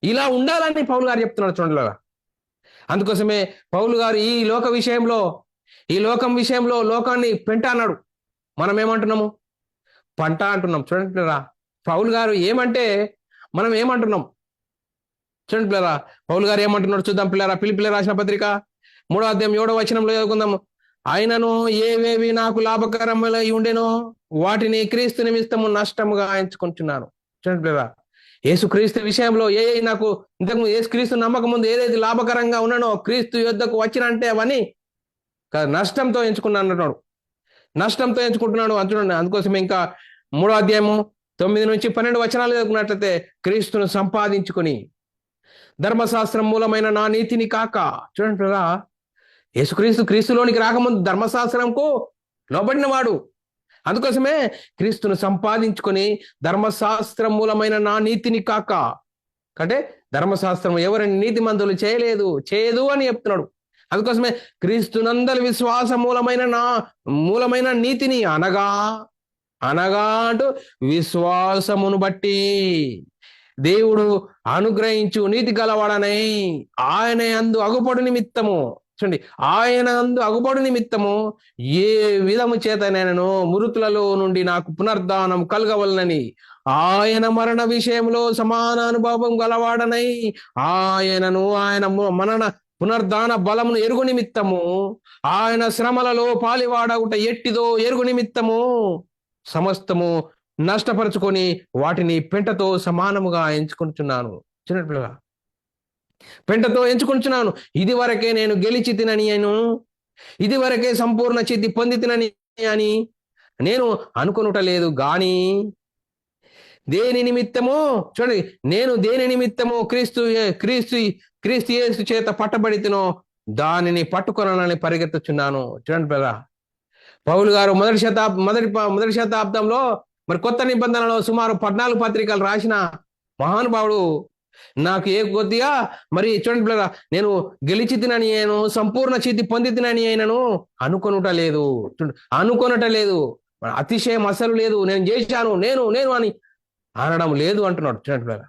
ఇలా ఉండాలని పౌలు గారు చెప్తున్నాడు. చూడండి, అందుకోసమే పౌలు గారు ఈ లోకం విషయంలో లోకాన్ని పెంట అన్నాడు. మనం ఏమంటున్నాము? పంట అంటున్నాం. చూడండి పిల్లరా, పౌలు గారు ఏమంటే మనం ఏమంటున్నాం? చూడండి పిల్లరా, పౌలు గారు ఏమంటున్నాడు చూద్దాం పిల్లరా. ఫిలిప్పీయులకు రాసిన పత్రిక 3వ అధ్యాయం 7వ వచనంలో చదువుకుందాము. ఆయనను ఏవేవి నాకు లాభకరములై ఉండెనో వాటిని క్రీస్తు నిమిత్తము నష్టముగా ఎంచుకుంటున్నాను. చూడండి పిల్లరా, యేసుక్రీస్తు విషయంలో నాకు ఇంతకు యేసుక్రీస్తు నమ్మకం ముందు ఏదైతే లాభకరంగా ఉన్నానో క్రీస్తు యుద్ధకు వచ్చినంటే అవన్నీ నష్టంతో ఎంచుకున్నాడు. నష్టంతో ఎంచుకుంటున్నాడు అంటున్నాడు. అందుకోసం ఇంకా 3వ అధ్యాయము 9 నుంచి 12 వచనాలు చదువుకున్నట్లయితే, క్రీస్తును సంపాదించుకొని ధర్మశాస్త్రం మూలమైన నా నీతిని కాక. చూడండి పిల్లరా, క్రీస్తులోనికి రాకముందు ధర్మశాస్త్రంకు లోబడిన వాడు. అందుకోసమే క్రీస్తును సంపాదించుకొని ధర్మశాస్త్రం మూలమైన నా నీతిని కాక, అంటే ధర్మశాస్త్రం ఎవరిని నీతిమంతులు చేయదు అని చెప్తున్నాడు. అందుకోసమే క్రీస్తునందరి విశ్వాస మూలమైన నీతిని అనగా అంటూ విశ్వాసమును బట్టి దేవుడు అనుగ్రహించు నీతి గలవాడనై ఆయన యందు అగుపడు నిమిత్తము. చూడండి, ఆయన యందు అగుపడు నిమిత్తము ఏ విధము చేత నేను మృతులలో నుండి నాకు పునర్ధానం కలగవలనని ఆయన మరణ విషయంలో సమాన అనుభవం గలవాడనై ఆయన మరణ పునర్ధాన బలమును ఎరుగు నిమిత్తము ఆయన శ్రమలలో పాలివాడగుట ఎట్టిదో ఎరుగు నిమిత్తము సమస్తము నష్టపరుచుకొని వాటిని పెంటతో సమానముగా ఎంచుకుంటున్నాను. చిన్నపిల్లగా, పెంటతో ఎంచుకుంటున్నాను. ఇది వరకే నేను గెలిచి తినని ఇది వరకే సంపూర్ణ సిద్ధి పొంది తినని అని నేను అనుకొనుట లేదు గాని దేని నిమిత్తము చూడండి, నేను దేని నిమిత్తము క్రీస్తు క్రీస్తు యేసు చేత పట్టబడితినో దానిని పట్టుకొనాలని పరిగెత్తుచున్నాను. చూడండి బ్రదరా, పౌలు గారు మొదటి శతాబ్దంలో మరి కొత్త నిబంధనలో సుమారు 14 పత్రికలు రాసిన మహానుభావుడు. నాకు ఏ కొద్దిగా మరి చూడండి బ్రదరా, నేను గెలిచి తినని నేను సంపూర్ణ సిద్ధి పొంది తినని అయినను అనుకొనుట లేదు. అనుకొనట లేదు, అతిశయం అసలు లేదు. నేను చేశాను, నేను నేను అని అనడం లేదు అంటున్నాడు. చూడండి బ్రదరా,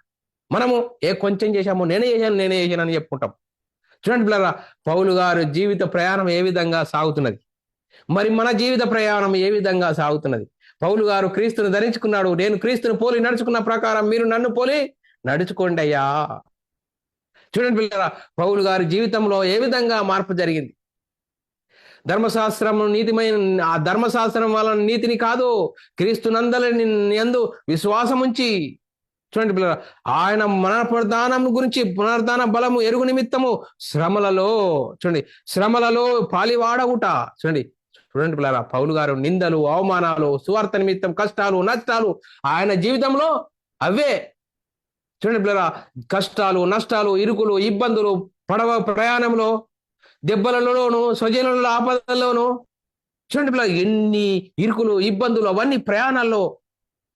మనము కొంచెం చేశాము, నేనే చేశాను అని చెప్పుకుంటాం. చూడండి బ్రదరా, పౌలు గారు జీవిత ప్రయాణం ఏ విధంగా సాగుతున్నది, మరి మన జీవిత ప్రయాణం ఏ విధంగా సాగుతున్నది. పౌలు గారు క్రీస్తును ధరించుకున్నాడు. నేను క్రీస్తును పోలి నడుచుకున్న ప్రకారం మీరు నన్ను పోలి నడుచుకోండి అయ్యా. చూడండి పిల్లరా, పౌలు గారి జీవితంలో ఏ విధంగా మార్పు జరిగింది. ధర్మశాస్త్రం ఆ ధర్మశాస్త్రం వలన నీతిని కాదు, క్రీస్తునందలి యందు విశ్వాసం ఉంచి, చూడండి పిల్లరా, ఆయన పునరుద్ధాన బలము ఎరుగు నిమిత్తము శ్రమలలో, చూడండి శ్రమలలో పాలివాడవుట. చూడండి పిల్లరా, పౌలు గారు నిందలు, అవమానాలు, సువార్త నిమిత్తం కష్టాలు, నష్టాలు ఆయన జీవితంలో అవే. చూడండి పిల్లరా, కష్టాలు, నష్టాలు, ఇరుకులు, ఇబ్బందులు, పడవ ప్రయాణంలో దెబ్బలలోను, స్వజనుల ఆపదల్లోను, చూడండి పిల్లరా, ఎన్ని ఇరుకులు, ఇబ్బందులు, అవన్నీ ప్రయాణాల్లో,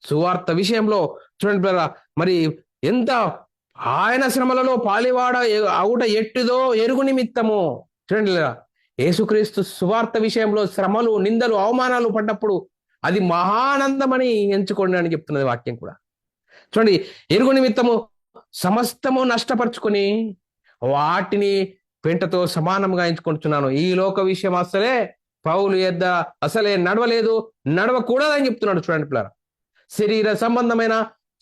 సువార్త విషయంలో చూడండి పిల్లరా, మరి ఎంత ఆయన శ్రమలలో పాలివాడ అవుట ఎట్టుదో ఎరుగు నిమిత్తము. చూడండి పిల్లరా, యేసుక్రీస్తు సువార్త విషయంలో శ్రమలు, నిందలు, అవమానాలు పడ్డప్పుడు అది మహానందమని ఎంచుకోండి అని చెప్తున్నది వాక్యం కూడా. చూడండి, ఎరుగు నిమిత్తము సమస్తము నష్టపరుచుకొని వాటిని పెంటతో సమానంగా ఎంచుకుంటున్నాను. ఈ లోక విషయం పౌలు యొద్ద అసలే నడవలేదు, నడవకూడదని చెప్తున్నాడు. చూడండి పిల్లరా,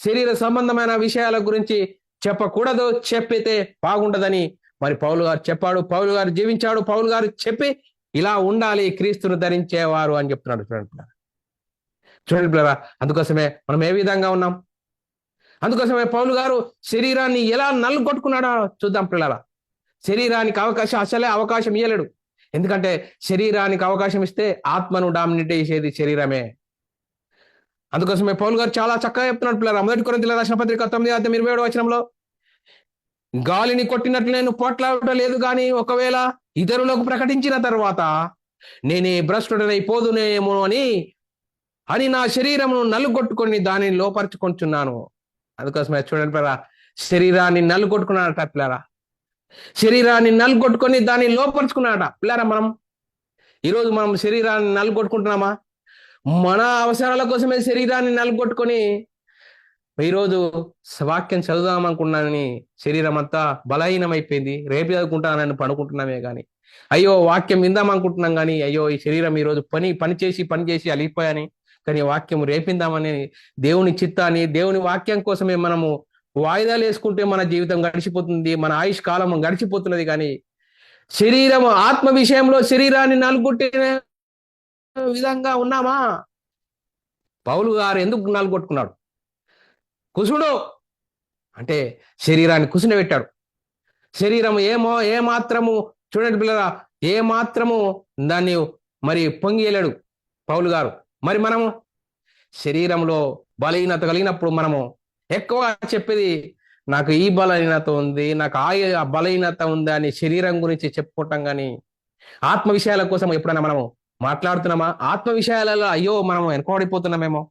శరీర సంబంధమైన విషయాల గురించి చెప్పకూడదు, చెప్పితే బాగుండదని మరి పౌలు గారు చెప్పాడు, పౌలు గారు జీవించాడు, పౌలు గారు చెప్పి ఇలా ఉండాలి క్రీస్తును ధరించేవారు అని చెప్తున్నాడు. చూడండి పిల్లరా, అందుకోసమే మనం ఏ విధంగా ఉన్నాం. అందుకోసమే పౌలు గారు శరీరాన్ని ఎలా నలుగొట్టుకున్నాడో చూద్దాం పిల్లరా. శరీరానికి అసలే అవకాశం ఇవ్వలేడు. ఎందుకంటే శరీరానికి అవకాశం ఇస్తే ఆత్మను డామినేట్ చేసేది శరీరమే. అందుకోసమే పౌలు గారు చాలా చక్కగా చెప్తున్నాడు పిల్లరా. 1 కొరింథీయుల రాసిన పత్రిక 9:27 వచనంలో, గాలిని కొట్టినట్లు నేను పోట్లాడటం లేదు, కానీ ఒకవేళ ఇతరులకు ప్రకటించిన తర్వాత నేనే భ్రష్టుడనైపోదునేమో అని నా శరీరమును నలుగొట్టుకొని దానిని లోపరుచుకుంటున్నాను. అందుకోసమే చూడండి పిల్లరా, శరీరాన్ని నలుగొట్టుకున్నాడట పిల్లరా. శరీరాన్ని నలుగొట్టుకొని దాన్ని లోపరుచుకున్నాడట పిల్లరా. ఈరోజు మనం శరీరాన్ని నలుగొట్టుకుంటున్నామా? మన అవసరాల కోసమే శరీరాన్ని నలుగొట్టుకొని ఈరోజు వాక్యం చదువుదాం అనుకున్నానని శరీరం అంతా బలహీనమైపోయింది. రేపు చదువుకుంటానని పనుకుంటున్నామే కానీ అయ్యో వాక్యం విందాం అనుకుంటున్నాం కానీ అయ్యో ఈ శరీరం ఈరోజు పని చేసి అలిగిపోయాని, కానీ వాక్యం రేపిందామని దేవుని చిత్తాన్ని, దేవుని వాక్యం కోసమే మనము వాయిదాలు వేసుకుంటే మన జీవితం గడిచిపోతుంది, మన ఆయుష్ కాలం గడిచిపోతున్నది. కానీ శరీరం ఆత్మ విషయంలో శరీరాన్ని నలుగొట్టిన విధంగా ఉన్నామా? పౌలు గారు ఎందుకు నలుగొట్టుకున్నాడు? కుసుడు అంటే శరీరాన్ని కుసున పెట్టాడు. శరీరం ఏమాత్రము చూడండి పిల్లరా, ఏమాత్రము దాన్ని మరి పొంగియలేడు పౌలు గారు. మరి మనము శరీరంలో బలహీనత కలిగినప్పుడు మనము ఎక్కువ చెప్పేది నాకు ఈ బలహీనత ఉంది, నాకు ఆ బలహీనత ఉంది అని శరీరం గురించి చెప్పుకుంటాం. కానీ ఆత్మ విషయాల కోసం ఎప్పుడైనా మనము మాట్లాడుతున్నామా? ఆత్మ విషయాలలో అయ్యో మనం వెనుకబడిపోతున్నామేమో,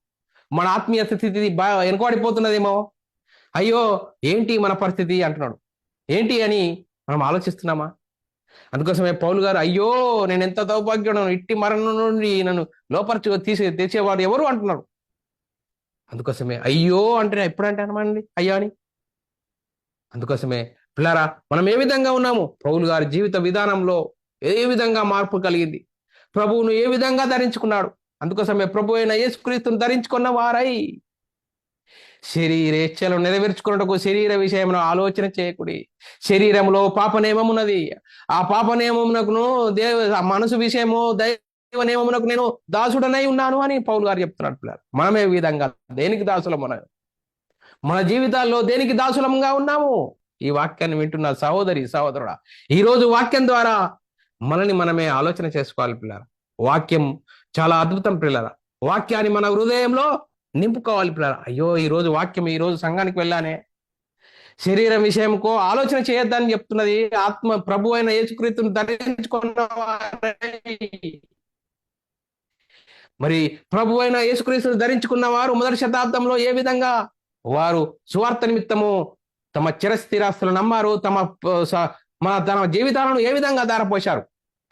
మన ఆత్మీయ స్థితి వెనుకబడిపోతున్నదేమో, అయ్యో ఏంటి మన పరిస్థితి అంటున్నాడు, ఏంటి అని మనం ఆలోచిస్తున్నామా? అందుకోసమే పౌలు గారు అయ్యో నేను ఎంత దౌర్భాగ్యుడు, ఇట్టి మరణం నుండి నన్ను తెచ్చేవాడు ఎవరు అంటున్నాడు. అందుకోసమే అయ్యో అంటే ఎప్పుడంటే అనమండి అయ్యో అని. అందుకోసమే పిల్లరా, మనం ఏ విధంగా ఉన్నాము? పౌలు గారి జీవిత విధానంలో ఏ విధంగా మార్పు కలిగింది, ప్రభువును ఏ విధంగా ధరించుకున్నాడు. అందుకోసమే ప్రభు అయిన యేసుక్రీస్తును ధరించుకున్న వారై శరీరేచ్ఛలు నెరవేర్చుకున్నటకు శరీర విషయంలో ఆలోచన చేయకుడి. శరీరంలో పాప నియమమున్నది, ఆ పాప నియమమునకును మనసు విషయము దైవ నియమమునకు నేను దాసుడనై ఉన్నాను అని పౌలు గారు చెప్తున్నాడు. పిల్లలు, మనమే విధంగా దేనికి దాసులం? మన జీవితాల్లో దేనికి దాసులంగా ఉన్నాము? ఈ వాక్యాన్ని వింటున్న సహోదరుడా, ఈరోజు వాక్యం ద్వారా మనల్ని మనమే ఆలోచన చేసుకోవాలి పిల్లరా. వాక్యం చాలా అద్భుతం పిల్లరా. వాక్యాన్ని మన హృదయంలో నింపుకోవాలి పిల్లరా. అయ్యో ఈరోజు వాక్యం, ఈరోజు సంఘానికి వెళ్ళానే, శరీరం విషయంకో ఆలోచన చేయొద్దని చెప్తున్నది. ఆత్మ ప్రభు అయిన యేసుక్రీస్తును ధరించుకున్న వారై, మరి ప్రభు అయిన యేసుక్రీస్తును ధరించుకున్న వారు మొదటి శతాబ్దంలో ఏ విధంగా వారు సువార్త నిమిత్తము తమ చిరస్థిరాస్తులు నమ్మారు, తన జీవితాలను ఏ విధంగా ధారపోశారు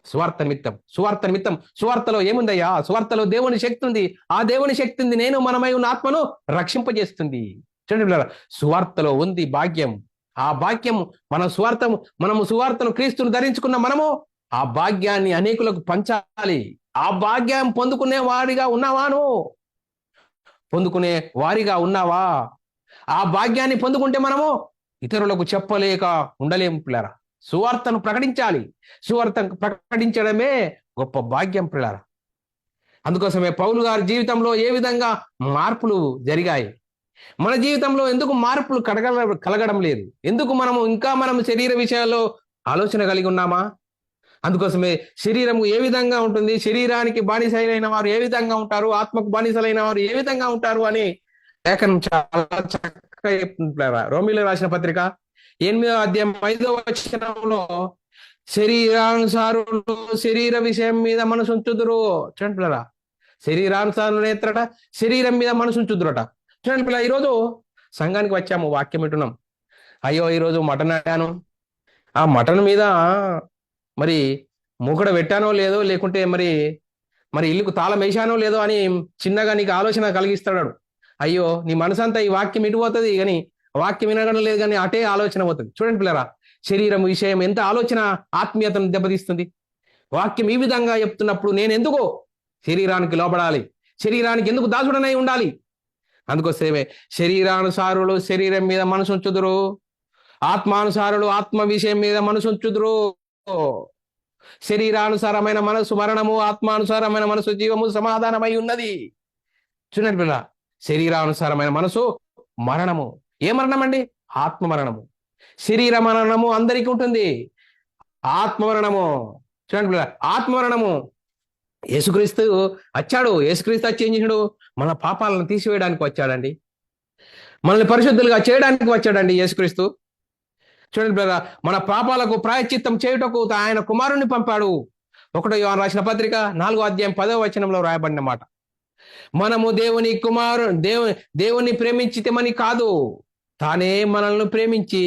సువార్త నిమిత్తం. సువార్త నిమిత్తం. సువార్తలో ఏముందయ్యా? సువార్తలో దేవుని శక్తి ఉంది. ఆ దేవుని శక్తి ఉంది నేను మనమై ఉన్న ఆత్మను రక్షింపజేస్తుంది. చూడండి పిల్లరా, సువార్తలో ఉంది భాగ్యం. ఆ భాగ్యం మనము సువార్తను క్రీస్తును ధరించుకున్న మనము ఆ భాగ్యాన్ని అనేకులకు పంచాలి. ఆ భాగ్యం పొందుకునే వారిగా ఉన్నావాను? పొందుకునే వారిగా ఉన్నావా? ఆ భాగ్యాన్ని పొందుకుంటే మనము ఇతరులకు చెప్పలేక ఉండలేము పిల్లరా. సువార్తను ప్రకటించాలి. సువార్తను ప్రకటించడమే గొప్ప భాగ్యం పిల్లరా. అందుకోసమే పౌలు గారి జీవితంలో ఏ విధంగా మార్పులు జరిగాయి, మన జీవితంలో ఎందుకు మార్పులు కలగడం లేదు? ఎందుకు మనం శరీర విషయాల్లో ఆలోచన కలిగి ఉన్నామా? అందుకోసమే శరీరము ఏ విధంగా ఉంటుంది, శరీరానికి బానిసలైన వారు ఏ విధంగా ఉంటారు, ఆత్మకు బానిసలైన వారు ఏ విధంగా ఉంటారు అని లేఖనం చాలా చక్కగా చెప్తుంటారా. రోమిలో రాసిన పత్రిక 8వ అధ్యాయం 5వ వచనంలో శరీరానుసారులు శరీర విషయం మీద మనసు ఉంచుదురు. చూడండి పిల్లరా, శరీరానుసారులు నేత్రట, శరీరం మీద మనసు ఉంచుదురట. చూడండి పిల్ల, ఈరోజు సంఘానికి వచ్చాము, వాక్యం వింటున్నాం. అయ్యో ఈరోజు మటన్ అయ్యాను, ఆ మటన్ మీద మరి మూకడ పెట్టానో లేదో, లేకుంటే మరి ఇల్లుకు తాళం వేశానో లేదో అని చిన్నగా నీకు ఆలోచన కలిగిస్తాడు. అయ్యో నీ మనసంతా ఈ వాక్యం ఇటు పోతుంది, కానీ వాక్యం వినడం లేదు, కానీ అటే ఆలోచన పోతుంది. చూడండి పిల్లరా, శరీరం విషయం ఎంత ఆలోచన ఆత్మీయతను దెబ్బతీస్తుంది. వాక్యం ఈ విధంగా చెప్తున్నప్పుడు నేను ఎందుకు శరీరానికి లోబడాలి? శరీరానికి ఎందుకు దాసుడనై ఉండాలి? అందుకోసమే శరీరానుసారులు శరీరం మీద మనసు ఉంచుదురు, ఆత్మానుసారులు ఆత్మ విషయం మీద మనసు ఉంచుదురు. శరీరానుసారమైన మనసు మరణము, ఆత్మానుసారమైన మనసు జీవము సమాధానమై ఉన్నది. చూడండి పిల్ల, శరీరానుసారమైన మనసు మరణము. ఏ మరణం అండి? ఆత్మ మరణము. శరీర మరణము అందరికీ ఉంటుంది, ఆత్మ మరణము. చూడండి పిల్ల, ఆత్మ మరణము. యేసుక్రీస్తు వచ్చాడు. యేసుక్రీస్తు వచ్చి ఏం చేశాడు? మన పాపాలను తీసివేయడానికి వచ్చాడండి, మనల్ని పరిశుద్ధులుగా చేయడానికి వచ్చాడండి యేసుక్రీస్తు. చూడండి బ్రదర్, మన పాపాలకు ప్రాయశ్చిత్తం చేయుటకు ఆయన కుమారుణ్ణి పంపాడు. 1 యోహాను రాసిన పత్రిక 4వ అధ్యాయం 10వ వచనంలో రాయబడిన మాట. మనము దేవుని ప్రేమించితమని కాదు, తానే మనల్ని ప్రేమించి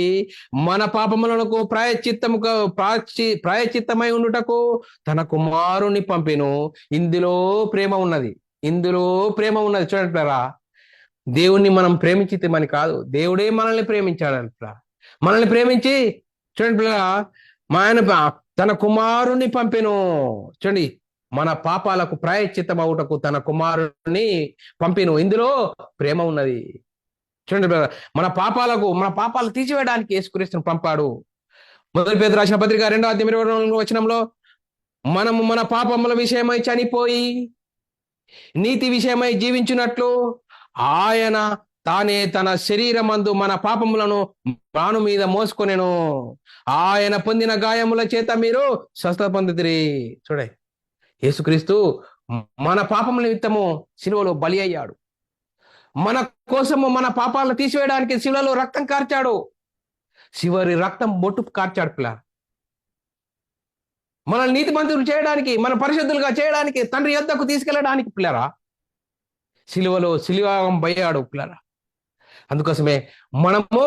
మన పాపములకు ప్రాయశ్చిత్తమై ఉండుటకు తన కుమారుని పంపెను. ఇందులో ప్రేమ ఉన్నది, ఇందులో ప్రేమ ఉన్నది. చూడండి పిల్లరా, దేవుణ్ణి మనం ప్రేమించితమని కాదు, దేవుడే మనల్ని ప్రేమించాడంట. మనల్ని ప్రేమించి చూడండి పిల్లరా, ఆయన తన కుమారుని పంపెను. చూడండి, మన పాపాలకు ప్రాయశ్చిత్తం అవుటకు తన కుమారుని పంపెను. ఇందులో ప్రేమ ఉన్నది. చూడండి మన పాపాలు తీసివేయడానికి యేసుక్రీస్తును పంపాడు. 1 పేతురు రాసిన పత్రిక 2వ అధ్యాయం 24వ వచనంలో మనము మన పాపముల విషయమై చనిపోయి నీతి విషయమై జీవించినట్లు ఆయన తానే తన శరీరమందు మన పాపములను ప్రాణు మీద మోసుకొనెను. ఆయన పొందిన గాయముల చేత మీరు స్వస్థత పొందితిరి. చూడే, యేసుక్రీస్తు మన పాపముల నిమిత్తము శిలువలో బలి అయ్యాడు. మన కోసము మన పాపాలను తీసివేయడానికి శిలువలో రక్తం కార్చాడు. చివరి రక్తం బొట్టు కార్చాడు పిల్ల. మనల్ని నీతిమంతులు చేయడానికి, మన పరిశుద్ధులుగా చేయడానికి, తండ్రి యొద్దకు తీసుకెళ్ళడానికి పిల్లరా శిలువలో శిలువాగం పోయాడు పిల్లరా. అందుకోసమే మనము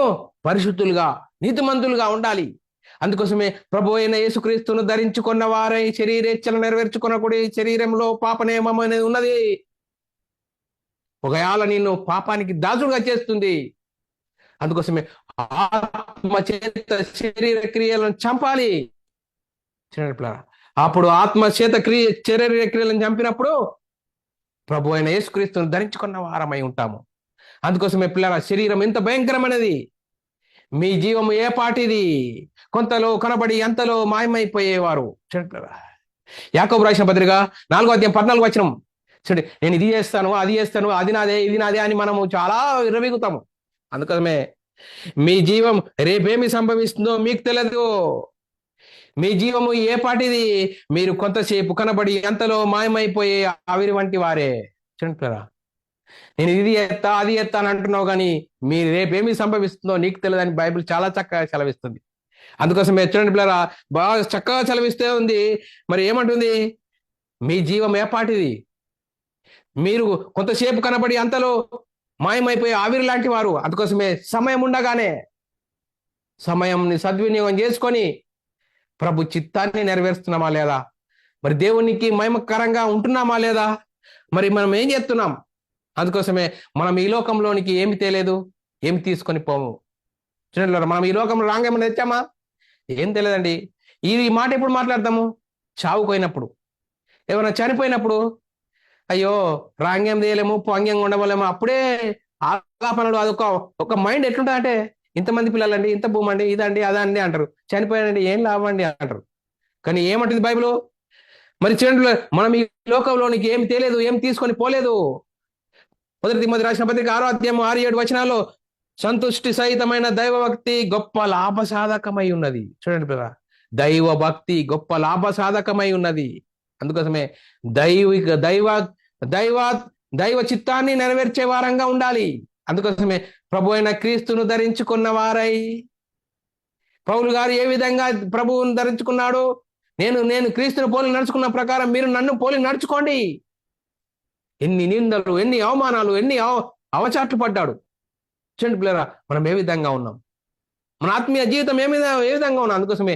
పరిశుద్ధులుగా నీతిమంతులుగా ఉండాలి. అందుకోసమే ప్రభు అయిన యేసుక్రీస్తును ధరించుకున్న వారై శరీరేచ్ఛలు నెరవేర్చుకున్నప్పుడు శరీరంలో పాప నియమం అనేది ఉన్నది. ఒకవేళ నిన్ను పాపానికి దాసుడుగా చేస్తుంది. అందుకోసమే ఆత్మ చేత శరీర క్రియలను చంపాలి. అప్పుడు ఆత్మ చేత శరీర క్రియలను చంపినప్పుడు ప్రభు అయిన యేసుక్రీస్తును ధరించుకున్న వారమై ఉంటాము. అందుకోసమే పిల్లల, శరీరం ఎంత భయంకరమైనది, మీ జీవము ఏ పాటిది, కొంతలో కనబడి ఎంతలో మాయమైపోయేవారు. యాకోబు రాసిన పత్రిక 4వ అధ్యాయం 14వ వచనం చూడండి, నేను ఇది చేస్తాను, అది చేస్తాను, అది నాదే, ఇది నాదే అని మనము చాలా విర్రవీగుతాము. అందుకోసమే మీ జీవం రేపేమి సంభవిస్తుందో మీకు తెలియదు. మీ జీవము ఏ పాటిది, మీరు కొంతసేపు కనబడి ఎంతలో మాయమైపోయే ఆవిరి వంటి వారే. చూడండి నేను ఇది ఎత్తా అది ఎత్తా అని అంటున్నావు, కానీ మీరు రేపేమి సంభవిస్తుందో నీకు తెలియదని బైబిల్ చాలా చక్కగా సెలవిస్తుంది. అందుకోసం చూడండి పిల్లరా, బాగా చక్కగా సెలవిస్తే ఉంది. మరి ఏమంటుంది? మీ జీవం ఏపాటిది? మీరు కొంతసేపు కనబడి అంతలో మాయమైపోయే ఆవిరి లాంటి వారు. అందుకోసమే సమయం ఉండగానే సమయంని సద్వినియోగం చేసుకొని ప్రభు చిత్తాన్ని నెరవేరుస్తున్నామా లేదా? మరి దేవునికి మహిమకరంగా ఉంటున్నామా లేదా? మరి మనం ఏం చేస్తున్నాం? అందుకోసమే మనం ఈ లోకంలోనికి ఏమి తేలేదు, ఏమి తీసుకొని పోము. చూడండి, మనం ఈ లోకంలో రాంగేమన్నా తెచ్చామా? ఏం తెలియదండి. ఈ మాట ఎప్పుడు మాట్లాడతాము? చావుపోయినప్పుడు, ఏమైనా చనిపోయినప్పుడు, అయ్యో రాంగ్యం తీయలేము, పొంగ్యం ఉండవలేము, అప్పుడే ఆలాపనలు. ఒక మైండ్ ఎట్లుంటుంది అంటే, ఇంతమంది పిల్లలండి, ఇంత భూమి అండి, ఇదండి అదండి అంటారు. చనిపోయాడండి, ఏం లాభం అండి అంటారు. కానీ ఏమంటుంది బైబిల్? మరి చూడండి, మనం ఈ లోకంలోనికి ఏమి తేలేదు, ఏం తీసుకొని పోలేదు. 1 తిమోతి రాసిన పత్రిక 6వ అధ్యాయం 6-7 వచనాల్లో సంతుష్టి సహితమైన దైవభక్తి గొప్ప లాభసాధకమై ఉన్నది. చూడండి పిల్ల, దైవ భక్తి గొప్ప లాభసాధకమై ఉన్నది. అందుకోసమే దైవిక దైవ దైవ దైవ చిత్తాన్ని నెరవేర్చే వారంగా ఉండాలి. అందుకోసమే ప్రభు అయిన క్రీస్తును ధరించుకున్న వారై, పౌలు గారు ఏ విధంగా ప్రభువును ధరించుకున్నాడు? నేను క్రీస్తుని పోలి నడుచుకున్న ప్రకారం మీరు నన్ను పోలి నడుచుకోండి. ఎన్ని నిందలు, ఎన్ని అవమానాలు, ఎన్ని అవచాట్లు పడ్డాడు. చూడండి పిల్లరా, మనం ఏ విధంగా ఉన్నాం, మన ఆత్మీయ జీవితం ఏ విధంగా ఉన్నాం. అందుకోసమే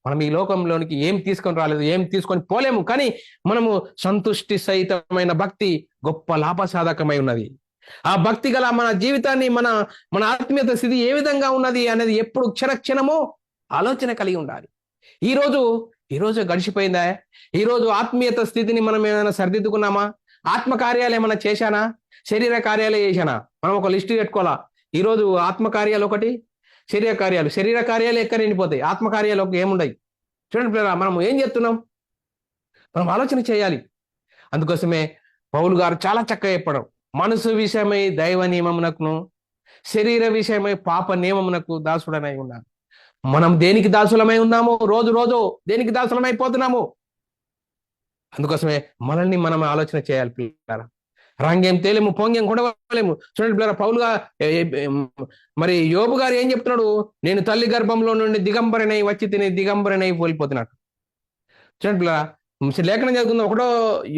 మనం ఈ లోకంలోనికి ఏం తీసుకొని రాలేదు, ఏం తీసుకొని పోలేము. కానీ మనము సంతుష్టి సహితమైన భక్తి గొప్ప లాభసాధకమై ఉన్నది. ఆ భక్తి గల మన జీవితాన్ని, మన ఆత్మీయత స్థితి ఏ విధంగా ఉన్నది అనేది ఎప్పుడు క్షణము ఆలోచన కలిగి ఉండాలి. ఈరోజు గడిచిపోయిందా? ఈరోజు ఆత్మీయత స్థితిని మనం ఏమైనా సరిదిద్దుకున్నామా? ఆత్మ కార్యాలు ఏమైనా చేశానా? శరీర కార్యాలే చేశానా? మనం ఒక లిస్టు పెట్టుకోవాలా. ఈరోజు ఆత్మ కార్యాలు ఒకటి, శరీర కార్యాలు ఎక్కడ నిండిపోతాయి, ఆత్మ కార్యాలు ఏముండయి. చూడండి పిల్లరా, మనం ఏం చేస్తున్నాం? మనం ఆలోచన చేయాలి. అందుకోసమే పౌలు గారు చాలా చక్కగా చెప్పడం, మనసు విషయమై దైవ నియమమునకును, శరీర విషయమై పాప నియమమునకు దాసుడనై ఉన్నాను. మనం దేనికి దాసులమై ఉన్నాము? రోజు దేనికి దాసులమైపోతున్నాము? అందుకోసమే మనల్ని మనం ఆలోచన చేయాలి పిల్లరా. రాంగ్యం తేలేము, పొంగ్యం కొడవలేము. చూడండి పిల్లరా, పౌలుగా మరి యోబు గారు ఏం చెప్తున్నాడు? నేను తల్లి గర్భంలో నుండి దిగంబరనై వచ్చి తిని దిగంబరనై పోలిపోతున్నాడు. చూడండి పిల్లరా, లేఖనం చదువుకుందాం.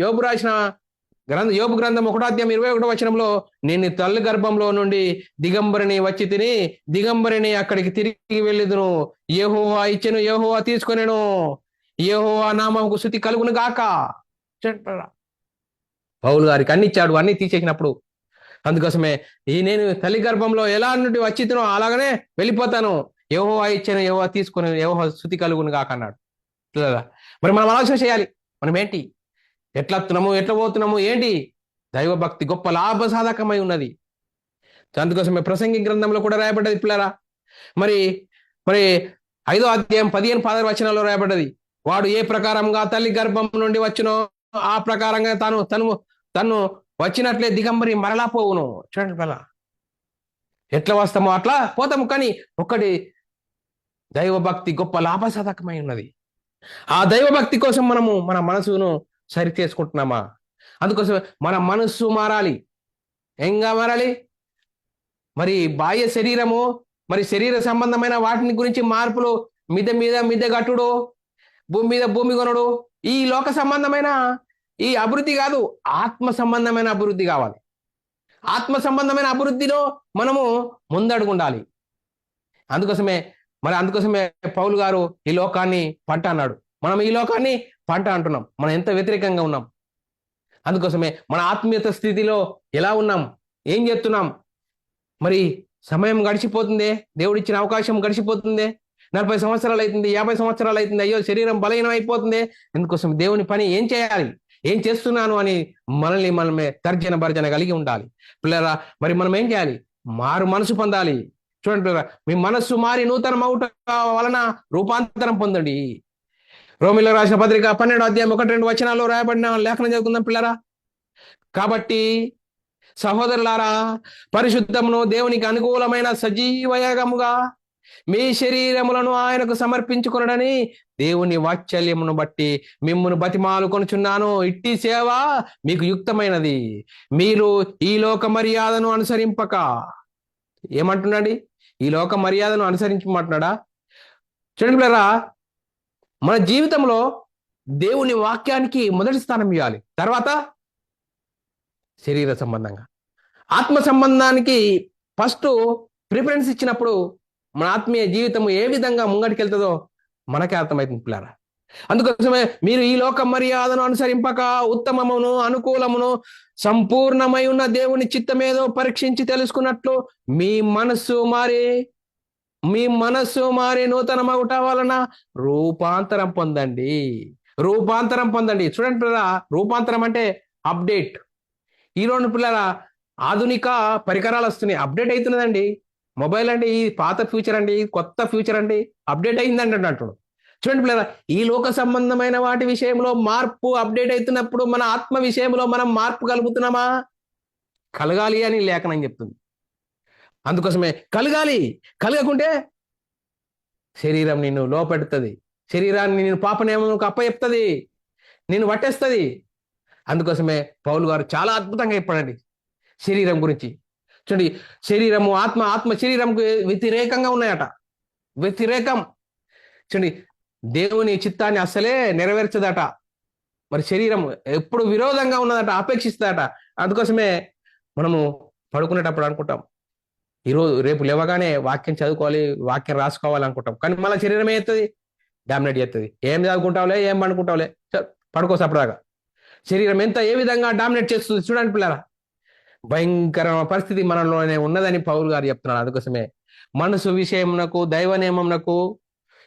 యోబు గ్రంథం 1వ అధ్యాయం 21వ వచనంలో, నేను తల్లి గర్భంలో నుండి దిగంబరిని వచ్చి తిని దిగంబరిని అక్కడికి తిరిగి వెళ్ళిదును. యెహోవా ఇచ్చెను, యెహోవా తీసుకొనెను, యెహోవా నామముకు స్తుతి కలుగును గాక. పౌలు గారికి అన్ని ఇచ్చాడు, అన్ని తీసేసినప్పుడు. అందుకోసమే నేను తల్లి గర్భంలో ఎలా నుండి వచ్చినో అలాగనే వెళ్ళిపోతాను. యెహోవా ఇచ్చెను, యెహోవా తీసుకొని, యెహోవా స్తుతి కలుగును గాక అన్నాడు. మరి మనం ఆలోచన చేయాలి, మనం ఏంటి, ఎట్లా వస్తున్నాము, ఎట్లా పోతున్నాము, ఏంటి? దైవభక్తి గొప్ప లాభసాధకమై ఉన్నది. అందుకోసమే ప్రసంగి గ్రంథంలో కూడా రాయబడ్డది పిల్లరా. మరి 5వ అధ్యాయం 15-16 వచనాల్లో రాయబడ్డది, వాడు ఏ ప్రకారంగా తల్లి గర్భం నుండి వచ్చినో ఆ ప్రకారంగా తను వచ్చినట్లే దిగంబరి మరలా పోవును. చూడండి పిల్ల, ఎట్లా వస్తామో అట్లా పోతాము. కానీ ఒకటి, దైవభక్తి గొప్ప లాభసాధకమై ఉన్నది. ఆ దైవభక్తి కోసం మనము మన మనసును సరి చేసుకుంటున్నామా? అందుకోసం మన మనస్సు మారాలి. ఏంగా మారాలి? మరి బాహ్య శరీరము, మరి శరీర సంబంధమైన వాటిని గురించి మార్పులు, మిద్దె గట్టుడు, భూమి మీద భూమి కొనడు, ఈ లోక సంబంధమైన ఈ అభివృద్ధి కాదు, ఆత్మ సంబంధమైన అభివృద్ధి కావాలి. ఆత్మ సంబంధమైన అభివృద్ధిలో మనము ముందడుగుండాలి. అందుకోసమే పౌలు గారు ఈ లోకాన్ని పంట అన్నాడు. మనం ఈ లోకాన్ని పంట అంటున్నాం. మనం ఎంత వ్యతిరేకంగా ఉన్నాం. అందుకోసమే మన ఆత్మీయత స్థితిలో ఎలా ఉన్నాం, ఏం చేస్తున్నాం? మరి సమయం గడిచిపోతుందే, దేవుడిచ్చిన అవకాశం గడిచిపోతుందే. 40 సంవత్సరాలు అవుతుంది, 50 సంవత్సరాలు అవుతుంది, అయ్యో శరీరం బలహీనం అయిపోతుంది. ఎందుకోసం దేవుని పని ఏం చేయాలి, ఏం చేస్తున్నాను అని మనమే తర్జన భర్జన కలిగి ఉండాలి పిల్లరా. మరి మనం ఏం చేయాలి? మారు మనసు పొందాలి. చూడండి పిల్లరా, మీ మనస్సు మారి నూతనం అవుట వలన రూపాంతరం పొందండి. రోమిలో రాసిన పత్రిక 12వ అధ్యాయం 1-2 వచనాల్లో రాయబడిన లేఖనం చదువుకుందాం పిల్లరా. కాబట్టి సహోదరులారా, పరిశుద్ధమును దేవునికి అనుకూలమైన సజీవయాగముగా మీ శరీరములను ఆయనకు సమర్పించుకొనడని దేవుని వాత్సల్యమును బట్టి మిమ్మును బతిమాలుకొనుచున్నాను. ఇట్టి సేవ మీకు యుక్తమైనది. మీరు ఈ లోక మర్యాదను అనుసరింపక, ఏమంటున్నాడు? ఈ లోక మర్యాదను అనుసరించమంటున్నాడా? చూడండి పిల్లరా, మన జీవితంలో దేవుని వాక్యానికి మొదటి స్థానం ఇవ్వాలి. తర్వాత శరీర సంబంధంగా, ఆత్మ సంబంధానికి ఫస్ట్ ప్రిఫరెన్స్ ఇచ్చినప్పుడు మన ఆత్మీయ జీవితం ఏ విధంగా ముంగటికెళ్తుందో మనకే అర్థమవుతుంది పిల్లరా. అందుకోసమే మీరు ఈ లోక మర్యాదను అనుసరింపక ఉత్తమమును అనుకూలమును సంపూర్ణమై ఉన్న దేవుని చిత్తమేదో పరీక్షించి తెలుసుకున్నట్లు మీ మనస్సు మారి నూతనమగుట వలన రూపాంతరం పొందండి. రూపాంతరం పొందండి. చూడండి పిల్లరా, రూపాంతరం అంటే అప్డేట్. ఈరోజు పిల్లరా ఆధునిక పరికరాలు వస్తున్నాయి, అప్డేట్ అవుతున్నదండి. మొబైల్ అంటే ఈ పాత ఫ్యూచర్ అండి, కొత్త ఫ్యూచర్ అండి, అప్డేట్ అయిందండి అన్నట్టు. చూడండి పిల్లరా, ఈ లోక సంబంధమైన వాటి విషయంలో మార్పు అప్డేట్ అవుతున్నప్పుడు మన ఆత్మ విషయంలో మనం మార్పు కలుగుతున్నామా? కలగాలి అని లేఖనం చెప్తుంది. అందుకోసమే కలగకుంటే శరీరం నిన్ను లోపెడుతుంది, శరీరాన్ని నేను పాప నియమములకు అప్పచెప్తుంది, నిన్ను పట్టేస్తుంది. అందుకోసమే పౌలు గారు చాలా అద్భుతంగా చెప్పాడండి శరీరం గురించి. చూడండి, శరీరము ఆత్మ శరీరంకు వ్యతిరేకంగా ఉన్నాయట. వ్యతిరేకం. చూడండి, దేవుని చిత్తాన్ని అస్సలే నెరవేర్చదట. మరి శరీరం ఎప్పుడు విరోధంగా ఉన్నదట, అపేక్షిస్తుందట. అందుకోసమే మనము పడుకునేటప్పుడు అనుకుంటాం, రేపు లేవగానే వాక్యం చదువుకోవాలి, వాక్యం రాసుకోవాలి అనుకుంటాం. కానీ మళ్ళీ శరీరం ఏమవుతుంది? డామినేట్ చేస్తుంది. ఏం చదువుకుంటావులే, ఏం పండుకుంటావులే, పడుకోసం అప్పటిదాకా. శరీరం ఏ విధంగా డామినేట్ చేస్తుంది చూడండి పిల్లరా. భయంకరమైన పరిస్థితి మనలోనే ఉన్నదని పౌలు గారు చెప్తున్నాడు. అందుకోసమే మనసు విషయమునకు దైవ నియమమునకు,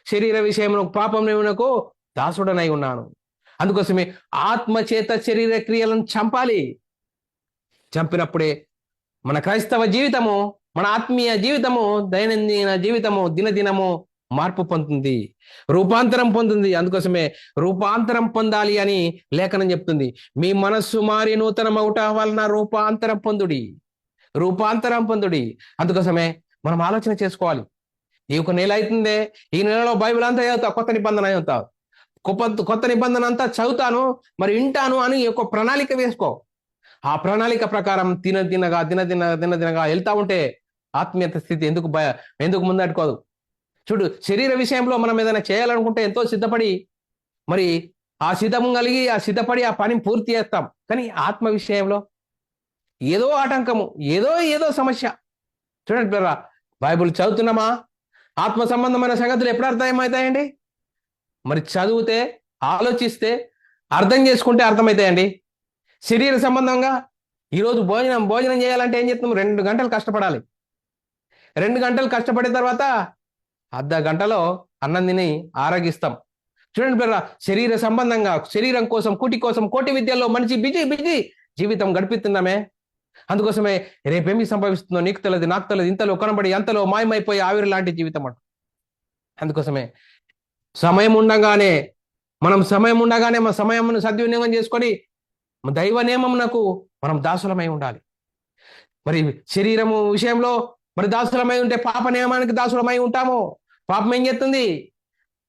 శరీర విషయమునకు పాపం నియమునకు దాసుడనై ఉన్నాను. అందుకోసమే ఆత్మ చేత శరీర క్రియలను చంపాలి. చంపినప్పుడే మన క్రైస్తవ జీవితము, మన ఆత్మీయ జీవితము, దైనందిన జీవితము దినదినము మార్పు పొందుతుంది, రూపాంతరం పొందుతుంది. అందుకోసమే రూపాంతరం పొందాలి అని లేఖనం చెప్తుంది. మీ మనస్సు మారి నూతనమగుట వలన రూపాంతరం పొందుడి. అందుకోసమే మనం ఆలోచన చేసుకోవాలి. ఈ ఒక నెల అవుతుందే, ఈ నెలలో బైబిల్ అంతా చదువుతా, కొత్త నిబంధన చదువుతా, కొత్త నిబంధన అంతా చదువుతాను, మరి వింటాను అని ఒక ప్రణాళిక వేసుకో. ఆ ప్రణాళిక ప్రకారం దినదినగా వెళ్తా ఉంటే ఆత్మీయత స్థితి ఎందుకు ముందట్టుకోదు. చూడు, శరీర విషయంలో మనం ఏదైనా చేయాలనుకుంటే ఎంతో సిద్ధపడి, మరి ఆ సిద్ధం కలిగి ఆ సిద్ధపడి ఆ పని పూర్తి చేస్తాం. కానీ ఆత్మ విషయంలో ఏదో ఆటంకము, ఏదో సమస్య. చూడండి పిల్లరా, బైబిల్ చదువుతున్నామా? ఆత్మ సంబంధమైన సంగతులు ఎప్పుడు అర్థమవుతాయండి? మరి చదివితే, ఆలోచిస్తే, అర్థం చేసుకుంటే అర్థమవుతాయండి. శరీర సంబంధంగా ఈరోజు భోజనం చేయాలంటే ఏం చేస్తాం? 2 గంటలు కష్టపడాలి. 2 గంటలు కష్టపడిన తర్వాత అర్ధ గంటలో అన్నం తిని ఆరగిస్తాం. చూడండి పిల్లరా, శరీర సంబంధంగా శరీరం కోసం, కూటి కోసం, కోటి విద్యల్లో మనిషి బిజీ జీవితం గడిపిస్తున్నామే. అందుకోసమే రేపేమి సంభవిస్తుందో నీకు తెలియదు, నాకు తెలియదు, ఇంతలో కనబడి అంతలో మాయమైపోయి ఆవిరి లాంటి జీవితం అంట. అందుకోసమే సమయం ఉండగానే మన సమయంను సద్వినియోగం చేసుకొని దైవ నియమమునకు మనం దాసులమై ఉండాలి. మరి శరీరము విషయంలో మరి దాసులమై ఉంటే పాప నియమానికి దాసులమై ఉంటాము. పాపం ఏం చేస్తుంది?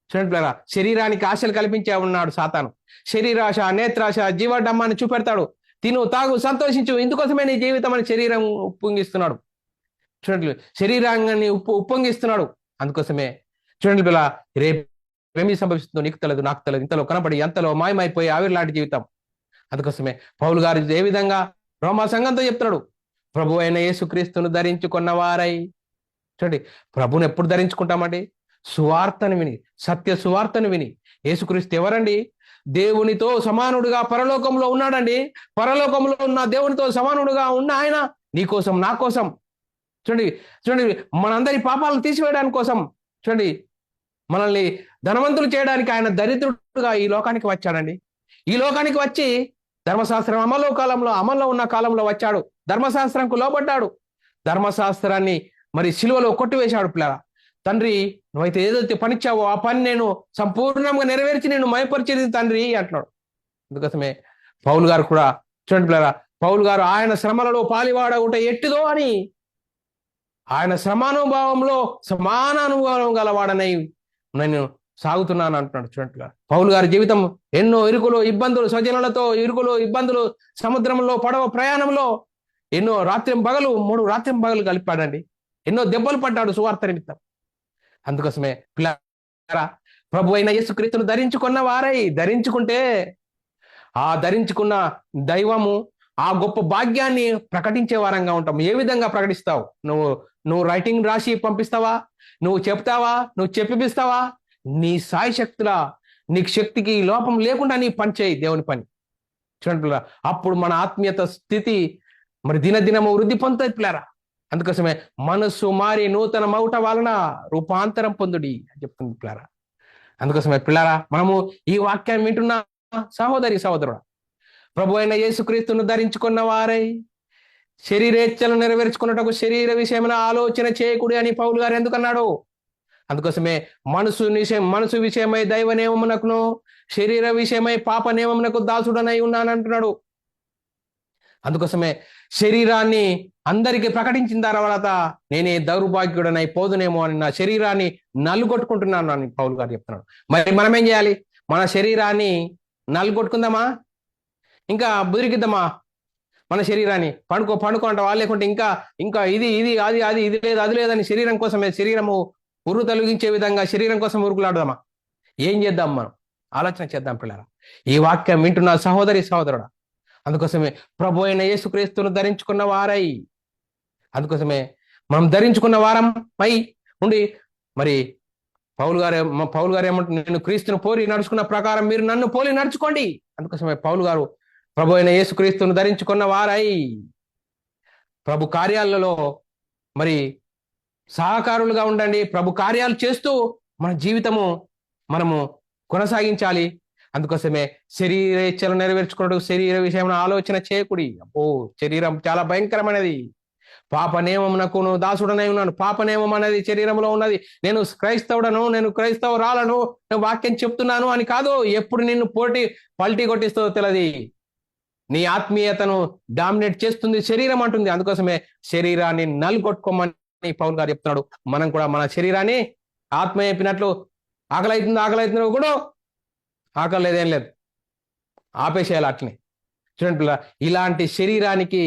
చూడండి పిల్లరా, శరీరానికి ఆశలు కల్పించే ఉన్నాడు సాతాను. శరీరాశ, నేత్రాశ, జీవడమ్మాన్ని చూపెడతాడు. తిను, తాగు, సంతోషించు, ఇందుకోసమే నీ జీవితం అని శరీరం ఉప్పొంగిస్తున్నాడు. చూడండి, శరీరాంగాన్ని ఉప్పొంగిస్తున్నాడు. అందుకోసమే చూడండి పిల్ల, రేపు ఏమి సంభవిస్తుందో నీకు తెలియదు, నాకు తెలియదు, ఇంతలో కనపడి అంతలో మాయమైపోయి ఆవిరి లాంటి జీవితం. అందుకోసమే పౌలు గారు ఏ విధంగా రోమా సంఘంతో చెప్తున్నాడు, ప్రభు అయిన యేసుక్రీస్తును ధరించుకున్న వారై. చూడండి, ప్రభుని ఎప్పుడు ధరించుకుంటామండి? సువార్తను విని, సత్య సువార్తను విని. యేసుక్రీస్తు ఎవరండి? దేవునితో సమానుడుగా పరలోకంలో ఉన్నాడండి. పరలోకంలో ఉన్న దేవునితో సమానుడుగా ఉన్న ఆయన నీ కోసం, నా కోసం. చూడండి, మనందరి పాపాలను తీసివేయడానికి కోసం, చూడండి, మనల్ని ధనవంతులు చేయడానికి ఆయన దరిద్రుడుగా ఈ లోకానికి వచ్చాడండి. ఈ లోకానికి వచ్చి ధర్మశాస్త్రం అమల్లో ఉన్న కాలంలో వచ్చాడు. ధర్మశాస్త్రంకు లోబడ్డాడు. ధర్మశాస్త్రాన్ని మరి సిలువలో కొట్టివేశాడు. పిల్లరా, తండ్రి నువ్వైతే ఏదైతే పనిచ్చావో ఆ పని నేను సంపూర్ణంగా నెరవేర్చి నేను మయపరిచేది తండ్రి అంటున్నాడు. అందుకోసమే పౌలు గారు కూడా, చూడండి పిల్లరా, పౌలు గారు ఆయన శ్రమలలో పాలివాడగుట ఎట్టిదో అని ఆయన శ్రమానుభవంలో సమాన అనుభవం గలవాడనై నేను సాగుతున్నాను అంటున్నాడు. చూడండి, పౌలు గారి జీవితం ఎన్నో ఇరుకులు ఇబ్బందులు, స్వజనులతో ఇరుకులు ఇబ్బందులు, సముద్రంలో పడవ ప్రయాణంలో ఎన్నో పగలు 3 పగలు కలిపాడండి. ఎన్నో దెబ్బలు పడ్డాడు సువార్త నిమిత్తం. అందుకోసమే పిల్లరా, ప్రభు అయిన యేసుక్రీస్తును ధరించుకున్న వారై, ధరించుకుంటే ఆ ధరించుకున్న దైవము ఆ గొప్ప భాగ్యాన్ని ప్రకటించే వారంగా ఉంటాం. ఏ విధంగా ప్రకటిస్తావు? నువ్వు రైటింగ్ రాసి పంపిస్తావా? నువ్వు చెప్తావా? నువ్వు చెప్పిస్తావా? నీ సాయి శక్తుల, నీకు శక్తికి లోపం లేకుండా నీ పని చేయి, దేవుని పని. చూడండి, అప్పుడు మన ఆత్మీయత స్థితి మరి దినదినము వృద్ధి పొందుతుంది పిల్లరా. అందుకోసమే మనస్సు మారి నూతన మౌట వలన రూపాంతరం పొందుడి అని చెప్తుంది పిల్లరా. అందుకోసమే పిల్లరా, మనము ఈ వాక్యాన్ని వింటున్న సహోదరి సహోదరుడు, ప్రభు అయిన యేసుక్రీస్తును ధరించుకున్న వారై శరీరేచ్ఛలను నెరవేర్చుకున్నటకు శరీర విషయమైన ఆలోచన చేయకూడదు అని పౌలు గారు ఎందుకన్నాడు? అందుకోసమే మనసు విషయమై దైవ నియమమునకును శరీర విషయమై పాప నియమమునకు దాసుడనై ఉన్నానంటున్నాడు. అందుకోసమే శరీరాన్ని అందరికీ ప్రకటించిన తర్వాత నేనే దౌర్భాగ్యుడనై పోదునేమో అని నా శరీరాన్ని నలుగొట్టుకుంటున్నాను అని పౌలు గారు చెప్తున్నాడు. మరి మనం ఏం చేయాలి? మన శరీరాన్ని నలుగొట్టుకుందామా? ఇంకా బుదిరికిద్దామా మన శరీరాన్ని? పడుకో అంటావా? లేకుంటే ఇంకా ఇది లేదు అది లేదని శరీరం కోసమే, శరీరము ఉరు తొలగించే విధంగా శరీరం కోసం ఉరుకులాడదామా? ఏం చేద్దాం? మనం ఆలోచన చేద్దాం పిల్లరా. ఈ వాక్యం వింటున్న సహోదరి సహోదరుడా, అందుకోసమే ప్రభు అయిన యేసుక్రీస్తును ధరించుకున్న వారై, అందుకోసమే మనం ధరించుకున్న వారం పై ఉండి మరి పౌలు గారు ఏమంటారు? నేను క్రీస్తును పోలి నడుచుకున్న ప్రకారం మీరు నన్ను పోలి నడుచుకోండి. అందుకోసమే పౌలు గారు ప్రభు అయిన యేసుక్రీస్తును ధరించుకున్న వారై ప్రభు కార్యాలలో మరి సహకారులుగా ఉండండి. ప్రభు కార్యాలు చేస్తూ మన జీవితము మనము కొనసాగించాలి. అందుకోసమే శరీరేచ్ఛలు నెరవేర్చుకున్నట్టు శరీర విషయమైన ఆలోచన చేయకుడి. శరీరం చాలా భయంకరమైనది. పాప నియమమునకు దాసుడనై ఉన్నాను. పాప నియమం అనేది శరీరంలో ఉన్నది. నేను క్రైస్తవుడను, నేను క్రైస్తవురాలను, నేను వాక్యం చెప్తున్నాను అని కాదు. ఎప్పుడు నిన్ను పల్టీ కొట్టిస్తుందో తెలియదు. నీ ఆత్మీయతను డామినేట్ చేస్తుంది శరీరం అంటుంది. అందుకోసమే శరీరాన్ని నలుగొట్టుకోమని పౌలు గారు చెప్తున్నాడు. మనం కూడా మన శరీరాన్ని ఆత్మ చెప్పినట్లు ఆకలి కూడా ఆకలి లేదేం లేదు, ఆపేసేయాలి అట్లనే. చూడండి పిల్ల, ఇలాంటి శరీరానికి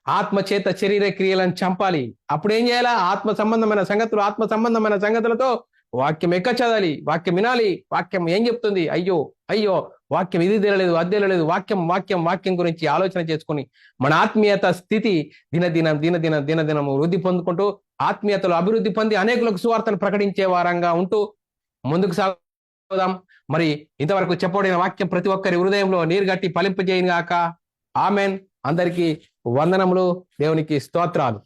ఆత్మ చేత శరీర క్రియలను చంపాలి. అప్పుడు ఏం చేయాలా? ఆత్మ సంబంధమైన సంగతులతో వాక్యం చదవాలి, వాక్యం వినాలి. వాక్యం ఏం చెప్తుంది? అయ్యో వాక్యం ఇది తెలియలేదు, అది తెలియలేదు. వాక్యం గురించి ఆలోచన చేసుకుని మన ఆత్మీయత స్థితి దినదినం వృద్ధి పొందుకుంటూ ఆత్మీయతలో అభివృద్ధి పొంది అనేకులకు సువార్తను ప్రకటించే వారంగా ఉంటూ ముందుకు సాగుదాం. మరి ఇంతవరకు చెప్పబడిన వాక్యం ప్రతి ఒక్కరి హృదయంలో నీరుగట్టి ఫలింపజేయను గాక. ఆమెన్. అందరికీ వందనములు, దేవునికి స్తోత్రాలు.